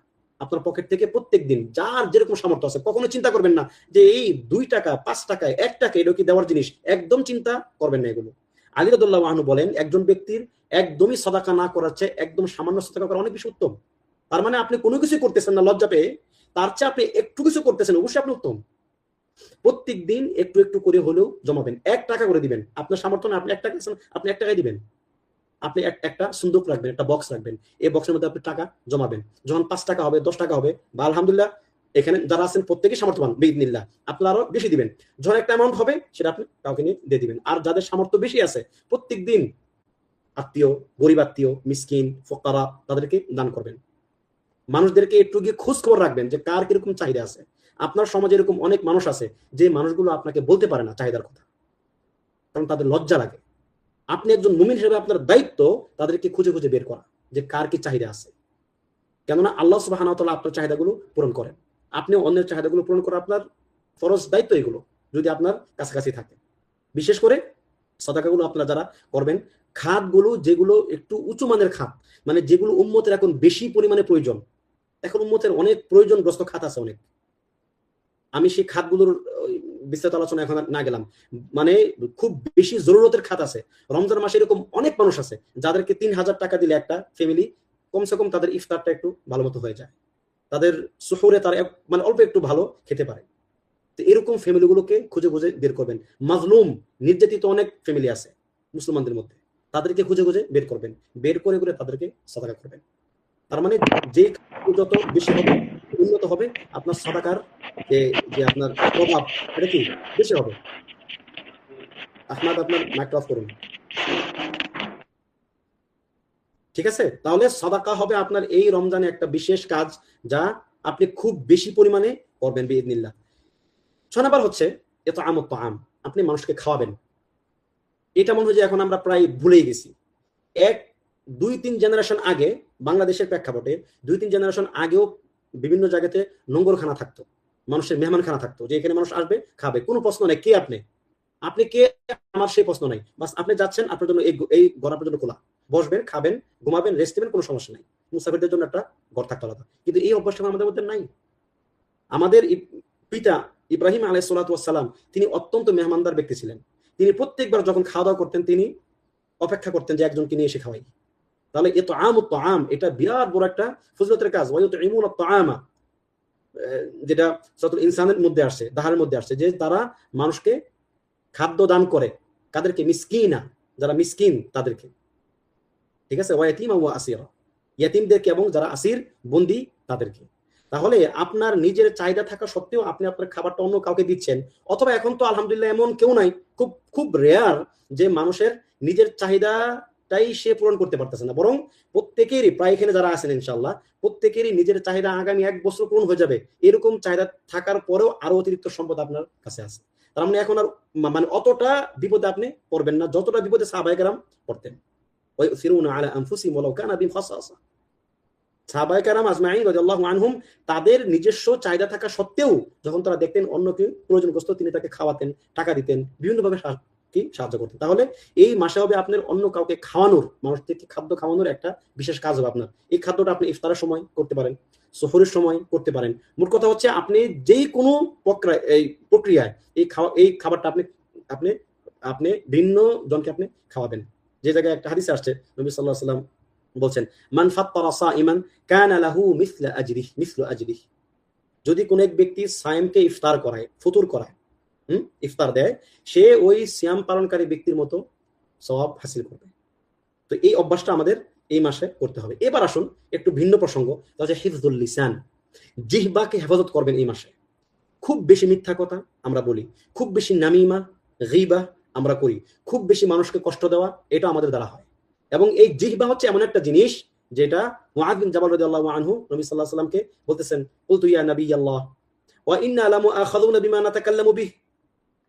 আপনার পকেট থেকে। প্রত্যেক দিন যার যেরকম সামর্থ্য আছে, কখনো চিন্তা করবেন না যে এই 2 টাকা 5 টাকা 1 টাকা এটা কি দেওয়ার জিনিস, একদম চিন্তা করবেন না এগুলো। আলী রাদিয়াল্লাহু আনহু বলেন, একজন ব্যক্তির একদমই সাদাকা না করার চেয়ে একদম সামান্য সাদাকা করা অনেক বেশি উত্তম। তার মানে আপনি কোনো কিছু করতেছেন না লজ্জা পেয়ে, তার চেয়ে আপনি একটু কিছু করতেছেন, অবশ্যই আপনি উত্তম। প্রত্যেক দিন একটু একটু করে হলেও জমাবেন, 1 টাকা করে দিবেন। আপনার সামর্থ্য না, আপনি 1 টাকা আপনি 1 টাকাই দিবেন। আপনি একটা সুন্দুক রাখবেন, একটা বক্স রাখবেন, এই বক্সের মধ্যে আপনি টাকা জমাবেন। যখন 5 টাকা হবে, 10 টাকা হবে, বা আলহামদুলিল্লাহ এখানে যারা আছেন প্রত্যেকেই সামর্থ্যবান, বিইذনিল্লাহ আপনারা আরো বেশি দিবেন। যখন একটা অ্যামাউন্ট হবে সেটা আপনি কাউকে নিয়ে দিয়ে দিবেন। আর যাদের সামর্থ্য বেশি আছে, প্রত্যেক দিন আত্মীয়, গরিব আত্মীয়, মিসকিন, ফোকারা তাদেরকে দান করবেন। মানুষদেরকে একটু গিয়ে খোঁজ খবর রাখবেন যে কার কিরকম চাহিদা আছে। আপনার সমাজে এরকম অনেক মানুষ আছে যে মানুষগুলো আপনাকে বলতে পারে না চাহিদার কথা, কারণ তাদের লজ্জা লাগে। আপনি একজন মুমিন হিসেবে আপনার দায়িত্ব তাদেরকে খুঁজে খুঁজে বের করা যে কার কি চাহিদা আছে। কেননা আল্লাহ সুবহানাহু ওয়া তাআলা আপনার চাহিদাগুলো পূরণ করেন, আপনি অন্যের চাহিদাগুলো পূরণ করা আপনার ফরজ দায়িত্ব। এগুলো যদি আপনার কাছাকাছি থাকে, বিশেষ করে সাদাকাগুলো আপনারা যারা করবেন, খাতগুলো যেগুলো একটু উঁচু মানের খাত, মানে যেগুলো উম্মতের এখন বেশি পরিমাণে প্রয়োজন। এখন উম্মতের অনেক প্রয়োজনগ্রস্ত খাত আছে অনেক। আমি সেই খাতগুলোর বিস্তারিত আলোচনা এখন না গেলাম। মানে খুব বেশি জরুরতের খাত আছে। রমজান মাসে এরকম অনেক মানুষ আছে যাদেরকে 3000 টাকা দিলে একটা ফ্যামিলি কমসে কম তাদের ইফতারটা একটু ভালো মতো হয়ে যায়, তাদের সুহুরে তার মানে অল্প একটু ভালো খেতে পারে। তো এরকম ফ্যামিলিগুলোকে খুঁজে খুঁজে বের করবেন। মাজলুম, নির্যাতিত অনেক ফ্যামিলি আছে মুসলমানদের মধ্যে, তাদেরকে খুঁজে খুঁজে বের করবেন, বের করে করে তাদেরকে সাদাকা করবেন। তার মানে যে যত বেশি হবে, উন্নত হবে আপনার সাদাকার যে যে আপনার প্রভাব, এটা কি বেশি হবে। আহমদ, আপনার মাইকটা অফ করুন। ঠিক আছে, তাহলে সাদাকা হবে আপনার এই রমজানে একটা বিশেষ কাজ, যা আপনি খুব বেশি পরিমাণে করবেন বিইذনিল্লাহ। 6 নাম্বার হচ্ছে ইতআমুত তাআম, আপনি মানুষকে খাওয়াবেন। এটা মনে হয় যে এখন আমরা প্রায় ভুলেই গেছি। 1-2-3 জেনারেশন আগে বাংলাদেশের প্রেক্ষাপটে 2-3 জেনারেশন আগেও বিভিন্ন জায়গাতে নোংরখানা থাকতো, মানুষের মেহমানখানা থাকতো, যে এখানে মানুষ আসবে খাবে, কোনো প্রশ্ন নেই কে আপনি, আপনি কে আমার সেই প্রশ্ন নাই। বাস আপনি যাচ্ছেন, আপনার জন্য এই ঘর আপনার জন্য খোলা, বসবেন, খাবেন, ঘুমাবেন, রেস্ট নেবেন, কোনো সমস্যা নাই। মুসাফিরদের জন্য একটা ঘর থাকতে আলাদা। কিন্তু এই অভ্যাসটা আমাদের মধ্যে নাই। আমাদের পিতা ইব্রাহিম আলাইহিস সালাতু ওয়াস সালাম তিনি অত্যন্ত মেহমানদার ব্যক্তি ছিলেন। তিনি প্রত্যেকবার যখন খাওয়া দাওয়া করতেন তিনি অপেক্ষা করতেন যে একজনকে নিয়ে এসে খাওয়াই। তাহলে ইতআমুত তাআম এটা বিরাট বড় একটা ফজিলতের কাজ। ওয়া ইউতঈমুনাত তাআমা, যেটা সূরাতুল ইনসানের মধ্যে আসছে, দাহারের মধ্যে আসছে, যে তারা মানুষকে খাদ্য দান করে। কাদেরকে? মিসকিনা, যারা মিসকিন তাদেরকে। ঠিক আছে, ওয়া ইয়াতীমা ওয়া আসীরা, ইয়াতীমদেরকে এবং যারা আসির বন্দী তাদেরকে। তাহলে আপনার নিজের চাহিদা থাকা সত্ত্বেও আপনি আপনার খাবারটা অন্য কাউকে দিচ্ছেন। অথবা এখন তো আলহামদুলিল্লাহ এমন কেউ নাই, খুব খুব রেয়ার যে মানুষের নিজের চাহিদাটাই সে পূরণ করতে পারতেছে না, বরং প্রত্যেকেরই, প্রায় এখানে যারা আছেন ইনশাআল্লাহ প্রত্যেকেরই নিজের চাহিদা আগামী 1 বছর পূরণ হয়ে যাবে, এরকম চাহিদা থাকার পরেও আরো অতিরিক্ত সম্পদ আপনার কাছে আছে। তার মানে এখন আর মানে অতটা বিপদে আপনি পড়বেন না যতটা বিপদে সাহাবায়ে কেরাম পড়তেন। ওয়া ইউসিরুনা আলা আনফুসিহিম ওয়ালাউ কানা বিহিম খাসাসা। সাহাবায়ে কেরাম আজমাইন রাদিয়াল্লাহু আনহুম তাদের নিজস্ব চাহিদা থাকা সত্ত্বেও যখন তারা দেখতেন অন্য কেউ প্রয়োজনগ্রস্ত, তিনি তাকে খাওয়াতেন, টাকা দিতেন, বিভিন্নভাবে সাহায্য করতেন। তাহলে এই মাসে হবে আপনার অন্য কাউকে খাওয়ানোর, মানুষদেরকে খাদ্য খাওয়ানোর একটা বিশেষ কাজ হবে আপনার। এই খাদ্যটা আপনি ইফতারের সময় করতে পারেন, সুহরের সময় করতে পারেন। মোট কথা হচ্ছে আপনি যেই কোনো প্রক্রিয়ায় এই খাবারটা আপনি আপনি আপনি ভিন্ন জনকে আপনি খাওয়াবেন। যে জায়গায় একটা হাদিসে আসছে, নবী সাল্লাল্লাহু আলাইহি ওয়াসাল্লাম বলছেন, মান ফাত্তারা সাইমান কানা লাহু মিসলু আজরিহি। যদি কোন এক ব্যক্তি সায়েমকে ইফতার করায়, ফতুর করায়, ইফতার দেয়, সে ওই সিয়াম পালনকারী ব্যক্তির মতো সওয়াব হাসিল করবে। তো এই অভ্যাসটা আমাদের এই মাসে করতে হবে। এবার আসুন একটু ভিন্ন প্রসঙ্গ, তা হচ্ছে হিফজুল লিসান, জিহ্বাকে হেফাজত করবেন এই মাসে। খুব বেশি মিথ্যা কথা আমরা বলি, খুব বেশি নামিমা গীবা আমরা করি, খুব বেশি মানুষকে কষ্ট দেওয়া, এটা আমাদের দ্বারা হয়। এবং এই জিহ্বা হচ্ছে এমন একটা জিনিস যেটা মুআয বিন জাবাল রাদিয়াল্লাহু আনহু নবী সাল্লাল্লাহু আলাইহি ওয়াসাল্লামকে বলতেছেন, কুলতু ইয়া নাবিয়াল্লাহ ওয়া ইন্না লামুআখাযুনা বিমা নাতাকাল্লামু বিহি।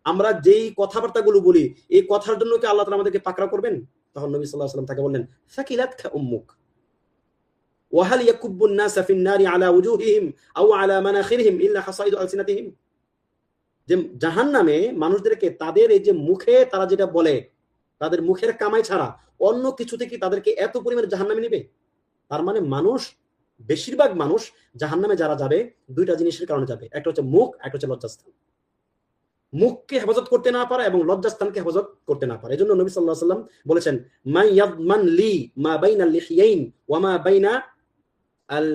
আমরা যেই কথাবার্তাগুলো বলি, এই কথার জন্য কি আল্লাহ তাআলা আমাদেরকে পাকড়াও করবেন? তখন নবী সাল্লাল্লাহু আলাইহি ওয়াসাল্লাম তাকে বললেন, সাকিলাতকা উম্মুক ওয়াহাল ইয়াকুব্বুন নাস ফিন নারি আলা উজুহিহিম আও আলা মানাখিরিহিম ইল্লা হাসাইদু আলসিনাতিহিম। যে জাহান্নামে মানুষদেরকে তাদের এই যে মুখে তারা যেটা বলে, তাদের মুখের কামাই ছাড়া অন্য কিছু থেকে তাদেরকে এত পরিমাণে জাহান্নামে নিবে। তার মানে মানুষ, বেশিরভাগ মানুষ জাহান্নামে যারা যাবে দুইটা জিনিসের কারণে যাবে, একটা হচ্ছে মুখ, একটা হচ্ছে লজ্জাস্থান। মুখকে হেফাজত করতে না পারা এবং লজ্জাস্থানকে হেফাজত করতে না পারা। এজন্য নবী সাল্লাল্লাহু আলাইহি ওয়াসাল্লাম বলেছেন, মান ইয়াদমান লি মা বাইনা লিহিয়াইন ওয়া মা বাইনা আল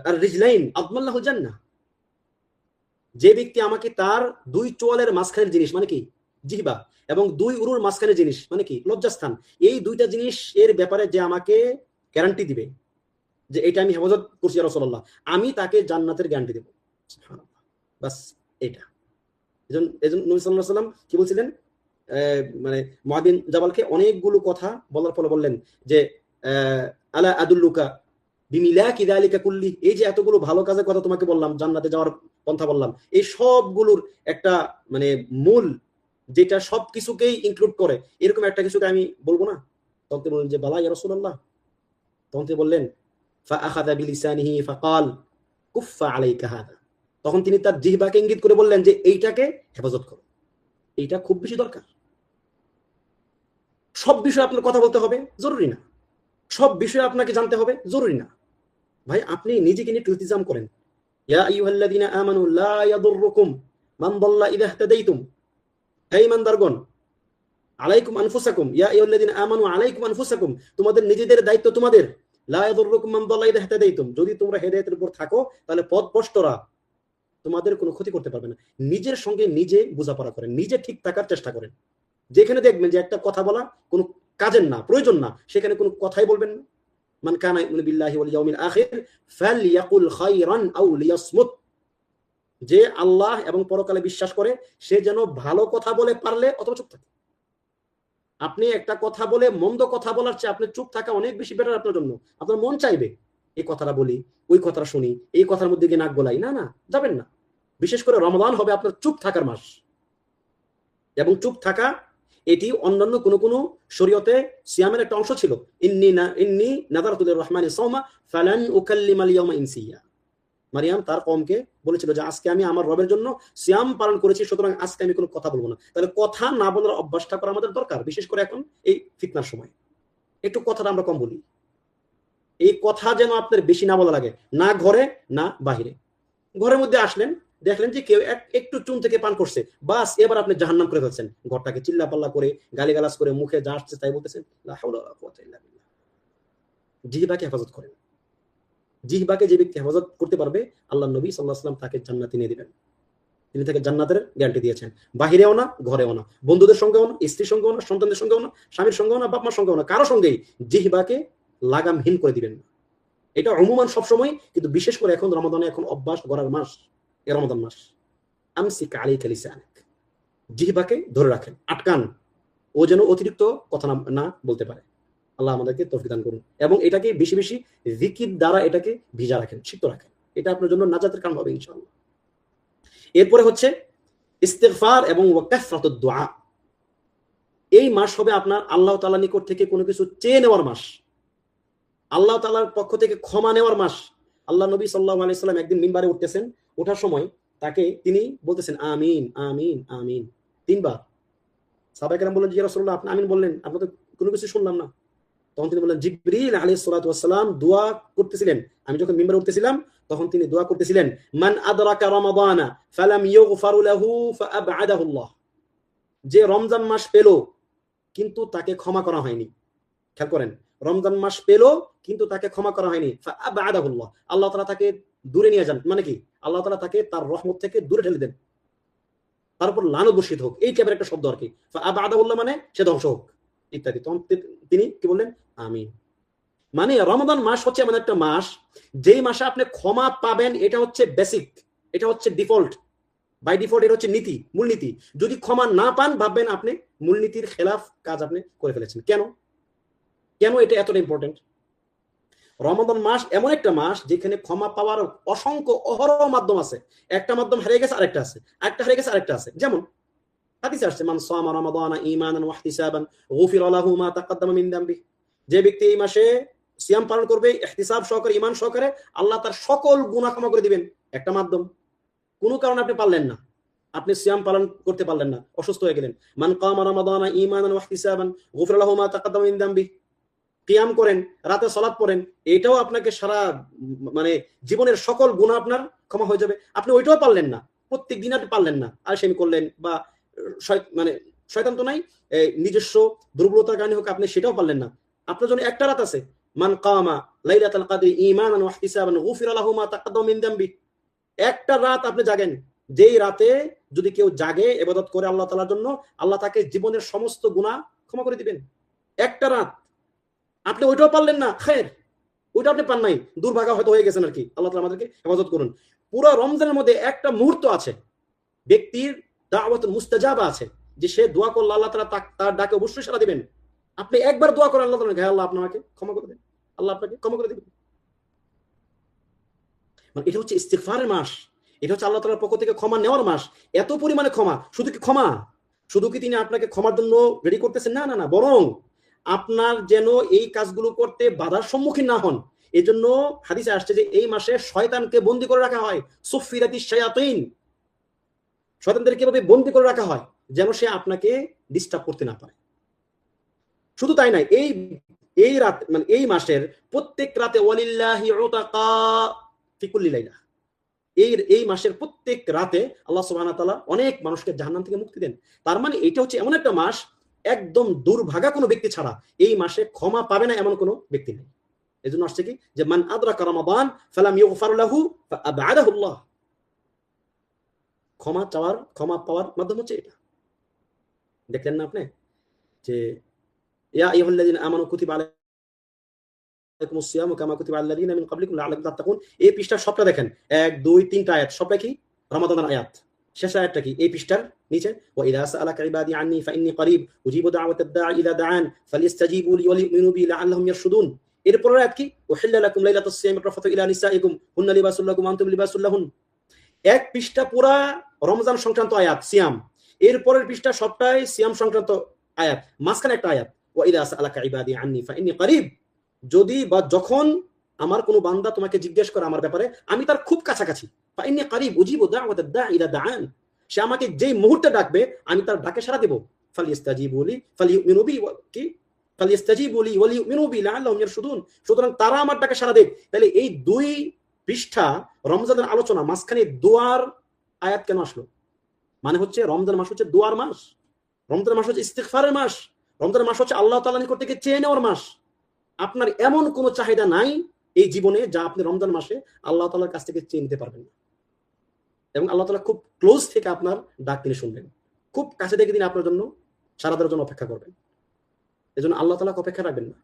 আর রিজলাইন আদমাল্লাহুল জান্নাহ। যে ব্যক্তি আমাকে তার দুই চোয়ালের মাঝখানের জিনিস মানে কি জিহ্বা এবং দুই উরুর মাঝখানের জিনিস মানে কি লজ্জাস্থান, এই দুইটা জিনিস এর ব্যাপারে যে আমাকে গ্যারান্টি দিবে যে এটা আমি হেফাজত করছি ইয়া রাসূলুল্লাহ, আমি তাকে জান্নাতের গ্যারান্টি দেব। সুবহানাল্লাহ। বাস এটা। এজন্য নবী সাল্লাল্লাহু আলাইহি ওয়াসাল্লাম কি বলছিলেন, মানে মুআয বিন জাবালকে অনেকগুলো কথা বলার পরে বললেন যে আলা আদুল্লুকা বিমিলাকি যালিকা কুল্লি, এই যে এতগুলো ভালো কাজের কথা তোমাকে বললাম, জান্নাতে যাওয়ার পন্থা বললাম, এই সবগুলোর একটা মানে মূল যেটা সবকিছুকেই ইনক্লুড করে এরকম একটা কিছুকে আমি বলবো না? তখন তিনি বললেন যে বালা ইয়া রাসূলুল্লাহ। তখন তিনি বললেন ফাআখাযা বিলিসানিহি ফাকাল কুফফা আলাইকা হাদা। তখন তিনি তার জিহ্বাকে ইঙ্গিত করে বললেন যে এইটাকে হেফাজত করো, এইটা খুব বেশি দরকার। সব বিষয়ে আপনার কথা বলতে হবে জরুরি না, সব বিষয়ে আপনাকে জানতে হবে জরুরি না। ভাই আপনি নিজেকে নিয়ে ইলতিজাম করেন। ইয়া আইয়ুহাল্লাযীনা আমানু লা ইয়াদুররুকুম মান দাল্লা ইযা ইহতাদাইতুম। হে ঈমানদারগণ, আলাইকুম আনফুসাকুম, ইয়া আইয়ুহাল্লাযীনা আমানু আলাইকুম আনফুসাকুম, তোমাদের নিজেদের দায়িত্ব তোমাদের। লা ইয়াদুররুকুম মান দাল্লা ইযা ইহতাদাইতুম, যদি তোমরা হেদায়েতের উপর থাকো তাহলে পথভ্রষ্টরা তোমাদের কোনো ক্ষতি করতে পারবে না। নিজের সঙ্গে নিজে বোঝাপড়া করেন, নিজে ঠিক থাকার চেষ্টা করেন। যেখানে দেখবেন যে একটা কথা বলা কোনো কাজের না, প্রয়োজন না, সেখানে কোনো কথাই বলবেন না। মান কানা ইউমিনু বিল্লাহি ওয়াল ইয়াউমিল আখির ফালইয়াকুল খায়রান আও লিয়াসমুত। যে আল্লাহ এবং পরকালে বিশ্বাস করে সে যেন ভালো কথা বলে পারলে অথবা চুপ থাকে। আপনি একটা কথা বলে মন্দ কথা বলার চেয়ে আপনি চুপ থাকা অনেক বেশি বেটার আপনার জন্য। আপনার মন চাইবে এই কথাটা বলি, ওই কথাটা শুনি, এই কথার মধ্যে গিয়ে নাক গলাই, না না, যাবেন না। বিশেষ করে রমাদান হবে আপনার চুপ থাকার মাস, এবং চুপ থাকা এটি অন্যান্য কোন কোন শরীয়তে সিয়ামের একটা অংশ ছিল। ইন্নী নাযারতু লিররহমানি সাওমা ফালান উকাল্লিমাল ইয়াওমা ইনসিয়া। মারিয়াম তার কওমকে বলেছিল যে আজকে আমি আমার রবের জন্য সিয়াম পালন করেছি, সুতরাং আজকে আমি কোনো কথা বলবো না। তাহলে কথা না বলার অভ্যাসটা করা আমাদের দরকার, বিশেষ করে এখন এই ফিতনার সময়। একটু কথাটা আমরা কম বলি, এই কথা যেন আপনার বেশি না বলা লাগে, না ঘরে না বাহিরে। ঘরের মধ্যে আসলেন, দেখলেন যে কেউ একটু চুন থেকে পান করছে, বাস এবার আপনি জাহান্নাম করে ফেলছেন। ঘরটাকে চিল্লা পাল্লা করে গালিগালাজ করে মুখে যা আসছে তাই বলতেছেন। লা হাওলা ওয়ালা কুওয়াতা ইল্লা বিল্লাহ। জিহ্বাকে হেফাজত করেন। জিহ্বাকে যে ব্যক্তি হেফাজত করতে পারবে আল্লাহ নবী সাল্লাল্লাহু আলাইহি ওয়াসাল্লাম তাকে জান্নাত এনে দিবেন। তিনি তাকে জান্নাতের গ্যারান্টি দিয়েছেন। বাহিরেও না, ঘরেও না, বন্ধুদের সঙ্গেও না, স্ত্রীর সঙ্গেও না, সন্তানদের সঙ্গেও না, স্বামীর সঙ্গেও না, বাপ মার সঙ্গেও না, কারো সঙ্গেই জিহ্বাকে লাগামহীন করে দিবেন না। এটা অমুমান সবসময়, কিন্তু বিশেষ করে এখন রমাদানে এখন অভ্যাস করার মাস, এ রমাদান মাস। আমসিক আলাইকা লিসানাক, জিহ্বাকে ধরে রাখেন, আটকান, ও যেন অতিরিক্ত কথা না বলতে পারে। আল্লাহ আমাদেরকে তৌফিক দান করুন, এবং এটাকে বেশি বেশি জিকির দ্বারা এটাকে ভিজা রাখেন, সিক্ত রাখেন। এটা আপনার জন্য নাজাতের কারণ হবে ইনশাআল্লাহ। এরপরে হচ্ছে ইস্তিগফার এবং কাসরাতুদ দুআ। এই মাস হবে আপনার আল্লাহ তাআলার নিকট থেকে কোনো কিছু চেয়ে নেওয়ার মাস, আল্লাহ তাআলার পক্ষ থেকে ক্ষমা নেওয়ার মাস। আল্লাহ নবী সাল্লাল্লাহু আলাইহি ওয়াসাল্লাম একদিন মিম্বারে উঠতেছেন, ওঠার সময় তাকে তিনি বলতেছেন আমিন আমিন আমিন 3 বার। সাহাবায়ে কেরাম বললেন, ইয়া রাসূলুল্লাহ আপনি আমিন বললেন, আপনি তো কোনো কিছু শুনলাম না। তখন তিনি বললেন, জিবরিল আলাইহিস সালাতু ওয়াস সালাম দোয়া করতেছিলেন, আমি যখন মিম্বারে উঠতেছিলাম তখন তিনি দোয়া করতেছিলেন, মান আদরাকা রমাদানা ফালাম ইউগফার লাহু ফাআবআদাহু আল্লাহ। যে রমজান মাস পেল কিন্তু তাকে ক্ষমা করা হয়নি। খেয়াল করেন, রমজান মাস পেল কিন্তু তাকে ক্ষমা করা হয়নি, ফাআবআদাহু আল্লাহ, আল্লাহ তাআলা তাকে দূরে নিয়ে যান। মানে কি, আল্লাহ তাআলা তাকে তার রহমত থেকে দূরে ঠেলে দেন, তারপর লানত বর্ষিত হোক, এই টাইপের একটা শব্দ আর কি। ফাআবআদাহু আল্লাহ মানে সে ধ্বংস হোক ইত্যাদি। তখন তিনি কি বললেন, আমিন। মানে রমাদান মাস হচ্ছে এমন একটা মাস যেই মাসে আপনি ক্ষমা পাবেন, এটা হচ্ছে বেসিক, এটা হচ্ছে ডিফল্ট, বাই ডিফল্ট এটা হচ্ছে নীতি, মূলনীতি। যদি ক্ষমা না পান ভাববেন আপনি মূলনীতির খেলাফ কাজ আপনি করে ফেলেছেন। কেন কেন এটা এতটা ইম্পর্টেন্ট? রমাদান মাস এমন একটা মাস যেখানে ক্ষমা পাওয়ার অসংখ্য অহরহ মাধ্যম আছে। একটা মাধ্যম হারিয়ে গেছে, আরেকটা আছে, আরেকটা হারিয়ে গেছে, আরেকটা আছে। যেমন হাদিসে আসছে, মান সামা রমাদানা ঈমানান ওয়া ইহতিসাবান গুফিরা লাহু মা তাকাদ্দামা মিন যামবি। যে ব্যক্তি এই মাসে সিয়াম পালন করবে ইহতিসাব সহকারে, ঈমান সহকারে, আল্লাহ তার সকল গুনাহ ক্ষমা করে দিবেন। একটা মাধ্যম, কোনো কারণে আপনি পারলেন না, আপনি সিয়াম পালন করতে পারলেন না, অসুস্থ হয়ে গেলেন, মান কামা রমাদানা ঈমানান ওয়া ইহতিসাবান গুফিরা লাহু মা তাকাদ্দামা মিন যামবি। কিয়াম করেন, রাতে সালাত পড়েন, এটাও আপনাকে সারা মানে জীবনের সকল গুনাহ আপনার ক্ষমা হয়ে যাবে। আপনি ওইটাও পারলেন না, প্রত্যেক দিন আপনি পারলেন না, আলসেমি করলেন বা মানে শয়তান তো নাই, নিজস্ব দুর্বলতার কারণে হোক আপনি সেটাও পারলেন না, আপনার জন্য একটা রাত আছে, মান কামা লাইলাতুল কদরি ঈমানান ওয়া ইহতিসাবান গুফিরা লাহু মা তাকাদ্দামা মিন যামবি। একটা রাত আপনি জাগেন, যেই রাতে যদি কেউ জাগে ইবাদত করে আল্লাহ তাআলার জন্য, আল্লাহ তাকে জীবনের সমস্ত গুনাহ ক্ষমা করে দিবেন। একটা রাত আপনি ওইটাও পারলেন না, খের, ওইটা আপনি পান নাই, দুর্ভাগা হয়তো হয়ে গেছেন আর কি। আল্লাহ তাআলা আমাদেরকে হেফাজত করুন। পুরো রমজানের মধ্যে একটা মুহূর্ত আছে ব্যক্তির দাওয়াতুল মুস্তাজাবা আছে, যে সে দোয়া করলে আল্লাহ তাআলা তার ডাকে অবশ্যই সাড়া দিবেন। আপনি একবার দোয়া করেন, আল্লাহ তাআলা, হে আল্লাহ আপনাকে ক্ষমা করে দেন, আল্লাহ আপনাকে ক্ষমা করে দিবেন। মানে এটা হচ্ছে ইস্তিগফারের মাস, এটা হচ্ছে আল্লাহ তাআলার পক্ষ থেকে ক্ষমা নেওয়ার মাস। এত পরিমাণে ক্ষমা, শুধু কি ক্ষমা, শুধু কি তিনি আপনাকে ক্ষমার জন্য রেডি করতেছেন, না না না, বরং আপনার যেন এই কাজগুলো করতে বাধার সম্মুখীন না হন, এজন্য হাদিসে আসছে যে এই মাসে শয়তানকে বন্দী করে রাখা হয়, সুফিরাতিশ শায়াতিন, শয়তানদের কিভাবে বন্দী করে রাখা হয় যেন সে আপনাকে ডিস্টার্ব করতে না পারে। শুধু তাই নাই, এই রাত মানে এই মাসের প্রত্যেক রাতে ওয়ালিল্লাহি উতাকা ফি কুল্লি লাইলা, এই মাসের প্রত্যেক রাতে আল্লাহ সুবহানাহু ওয়া তাআলা অনেক মানুষকে জাহান্নাম থেকে মুক্তি দেন। তার মানে এটা হচ্ছে এমন একটা মাস, একদম দুর্ভাগা কোনো ব্যক্তি ছাড়া এই মাসে ক্ষমা পাবে না এমন কোনো ব্যক্তি নেই। এজন্য আসছে কি, যে মান আদরাকা রমাদান ফালাম ইউগফার লাহু ফাআবআদাহু আল্লাহ। ক্ষমা পাওয়ার মাধ্যম হচ্ছে এটা। দেখলেন না আপনি, যে ইয়া আইয়ুহাল্লাযীনা আমানু কুতিবা আলাইকুমুস সিয়ামু কামা কুতিবা আলাল লাযীনা মিন ক্বাবলিকুম লাআল্লাকুম তাত্তাকুন। এই পৃষ্ঠার সবটা দেখেন, 1 2 3টা আয়াত, সবটা কি রমাদানের আয়াত। শেষ আয়াতটা কি এই পৃষ্ঠার নিচে, ওয়া ইযা সাআলাকা ইবাদি আন্নী ফাইন্নী করিব উজিবু দাওয়াতাদ দাঈ ইযা দাআন ফালিস্তাজিবু লি ওয়া লিউমিনু বি লাআল্লাহুম ইয়ারশুদুন। এরপরের আয়াত কি, উহিল্লা লাকুম লাইলাতুস সিয়ামি রাফাতু ইলা নিসাইকুম হুন্না লিবাসুল লাকুম আনতুম লিবাসুল লাহুন। এক পৃষ্ঠা পুরা রমজান সংক্রান্ত আয়াত, সিয়াম। এরপরের পৃষ্ঠা সবটাই সিয়াম সংক্রান্ত আয়াত, মাঝখানে একটা আয়াত, ওয়া ইযা সাআলাকা ইবাদি আন্নী ফাইন্নী করিব। যদি বা যখন আমার কোনো বান্দা তোমাকে জিজ্ঞেস করে আমার ব্যাপারে, আমি তার খুব কাছাকাছি, ফাইন্নী করিব উজিবু দাওয়াতাদ দাঈ ইযা দাআন। সে আমাকে যেই মুহূর্তে ডাকবে আমি তার ডাকে সাড়া দেব। ফালিস্তাজিবু লি ফালিউমিনু বি কি ফালিস্তাজিবু লি ওয়া লিউমিনু বি লাআল্লাহুম ইয়ারশুদুন। সুতরাং তারা আমার ডাকে সাড়া দেবে। তাহলে এই 2 পৃষ্ঠা রমজানের আলোচনা, মাঝখানে দোয়ার আয়াত কেন আসলো? মানে হচ্ছে রমজান মাস হচ্ছে দোয়ার মাস, রমজান মাস হচ্ছে ইস্তিগফারের মাস, রমজান মাস হচ্ছে আল্লাহ তাআলার নিকট থেকে চেয়ে নেওয়ার মাস। আপনার এমন কোনো চাহিদা নাই এই জীবনে যা আপনি রমজান মাসে আল্লাহ তাআলার কাছ থেকে চেয়ে নিতে পারবেন না, এবং আল্লাহ তাআলা খুব ক্লোজ থেকে আপনার ডাক তিনি শুনবেন, খুব কাছে থেকে তিনি আপনার জন্য সারা দেওয়ার জন্য অপেক্ষা করবেন। এজন্য আল্লাহ তাআলাকে অপেক্ষা রাখবেন না।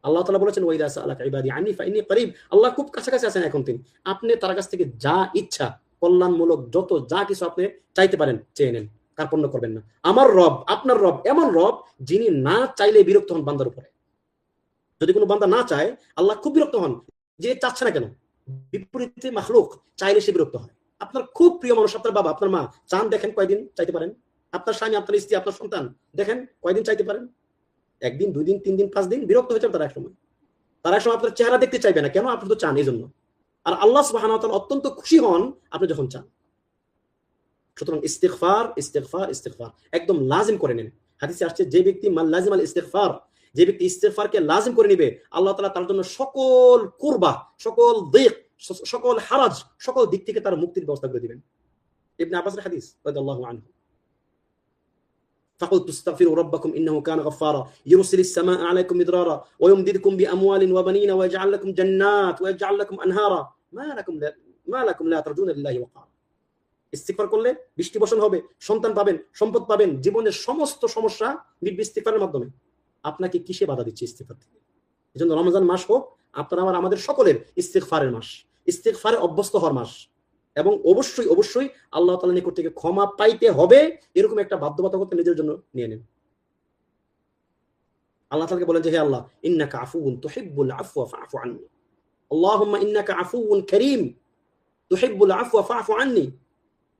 আল্লাহ তাআলা বলেছেন, ওয়া ইযা সাআলাকা ইবাদি আন্নী ফাইন্নী করিব। আল্লাহ খুব কাছাকাছি আছেন এখন তিনি। আপনি তার কাছ থেকে যা ইচ্ছা, কল্যাণমূলক যত যা কিছু আপনি চাইতে পারেন চেয়ে নেন, কার্পণ্য করবেন না। আমার রব, আপনার রব এমন রব যিনি না চাইলে বিরক্ত হন বান্দার উপরে। যদি কোনো বান্দা না চায়, আল্লাহ খুব বিরক্ত হন, যে চাচ্ছে না কেন। বিপরীতে মাখলুক চাইলে সে বিরক্ত হয়। আপনার খুব প্রিয় মানুষ, আপনার বাবা, আপনার মা, চান দেখেন কয়দিন চাইতে পারেন? আপনার স্বামী, আপনার স্ত্রী, আপনার সন্তান দেখেন কয়দিন চাইতে পারেন? 1 দিন, 2 দিন, 3 দিন, 5 দিন, বিরক্ত হয়ে যাবে তারা একসময়। তারা একসময় আপনার চেহারা দেখতে চাইবে না, কেন? আপনি তো চান এই জন্য। আর আল্লাহ সুবহানাহু ওয়া তাআলা অত্যন্ত খুশি হন আপনি যখন চান। সুতরাং ইস্তিগফার ইস্তিগফার ইস্তিগফার একদম লাজিম করে নেন। হাদিসে আসছে, যে ব্যক্তি মাল লাজিম আল ইস্তিগফার, যে ব্যক্তি ইস্তিগফারকে লাজিম করে নেবে, আল্লাহ তাআলা তার জন্য সকল কুরবা, সকল দিক, সকল হারাজ, সকল দিক থেকে তার মুক্তির ব্যবস্থা করে দিবেন। ইবনে আব্বাসের হাদিস রাদিয়াল্লাহু আনহু, فقلت استغفروا ربكم انه كان غفارا يرسل السماء عليكم مدرارا ويمددكم باموال وبنين ويجعل لكم جنات ويجعل لكم انهارا ما لكم لا ترجون لله وقارا। ইস্তিগফার করলে বৃষ্টি বর্ষণ হবে, সন্তান পাবেন, সম্পদ পাবেন, জীবনের সমস্ত সমস্যা মিটবে ইস্তিগফারের মাধ্যমে। আপনাকে কিসে বাধা দিচ্ছে ইস্তিগফার থেকে? এজন্য রমজান মাস হোক আপনার আমাদের সকলের ইস্তিগফারের মাস, ইস্তিগফারে অভ্যস্ত হওয়ার মাস, এবং অবশ্যই অবশ্যই আল্লাহ তাআলার নিকট থেকে ক্ষমা পাইতে হবে এরকম একটা বাধ্যবাধকতা নিজের জন্য নিয়ে নেন। আল্লাহ তাআলাকে বলেন যে, হে আল্লাহ, ইন্নাকা আফুউন তুহিব্বুল আফওয়া ফাআফু আন্নী, আল্লাহুম্মা ইন্নাকা আফুউন কারীম তুহিব্বুল আফওয়া ফাআফু আন্নী।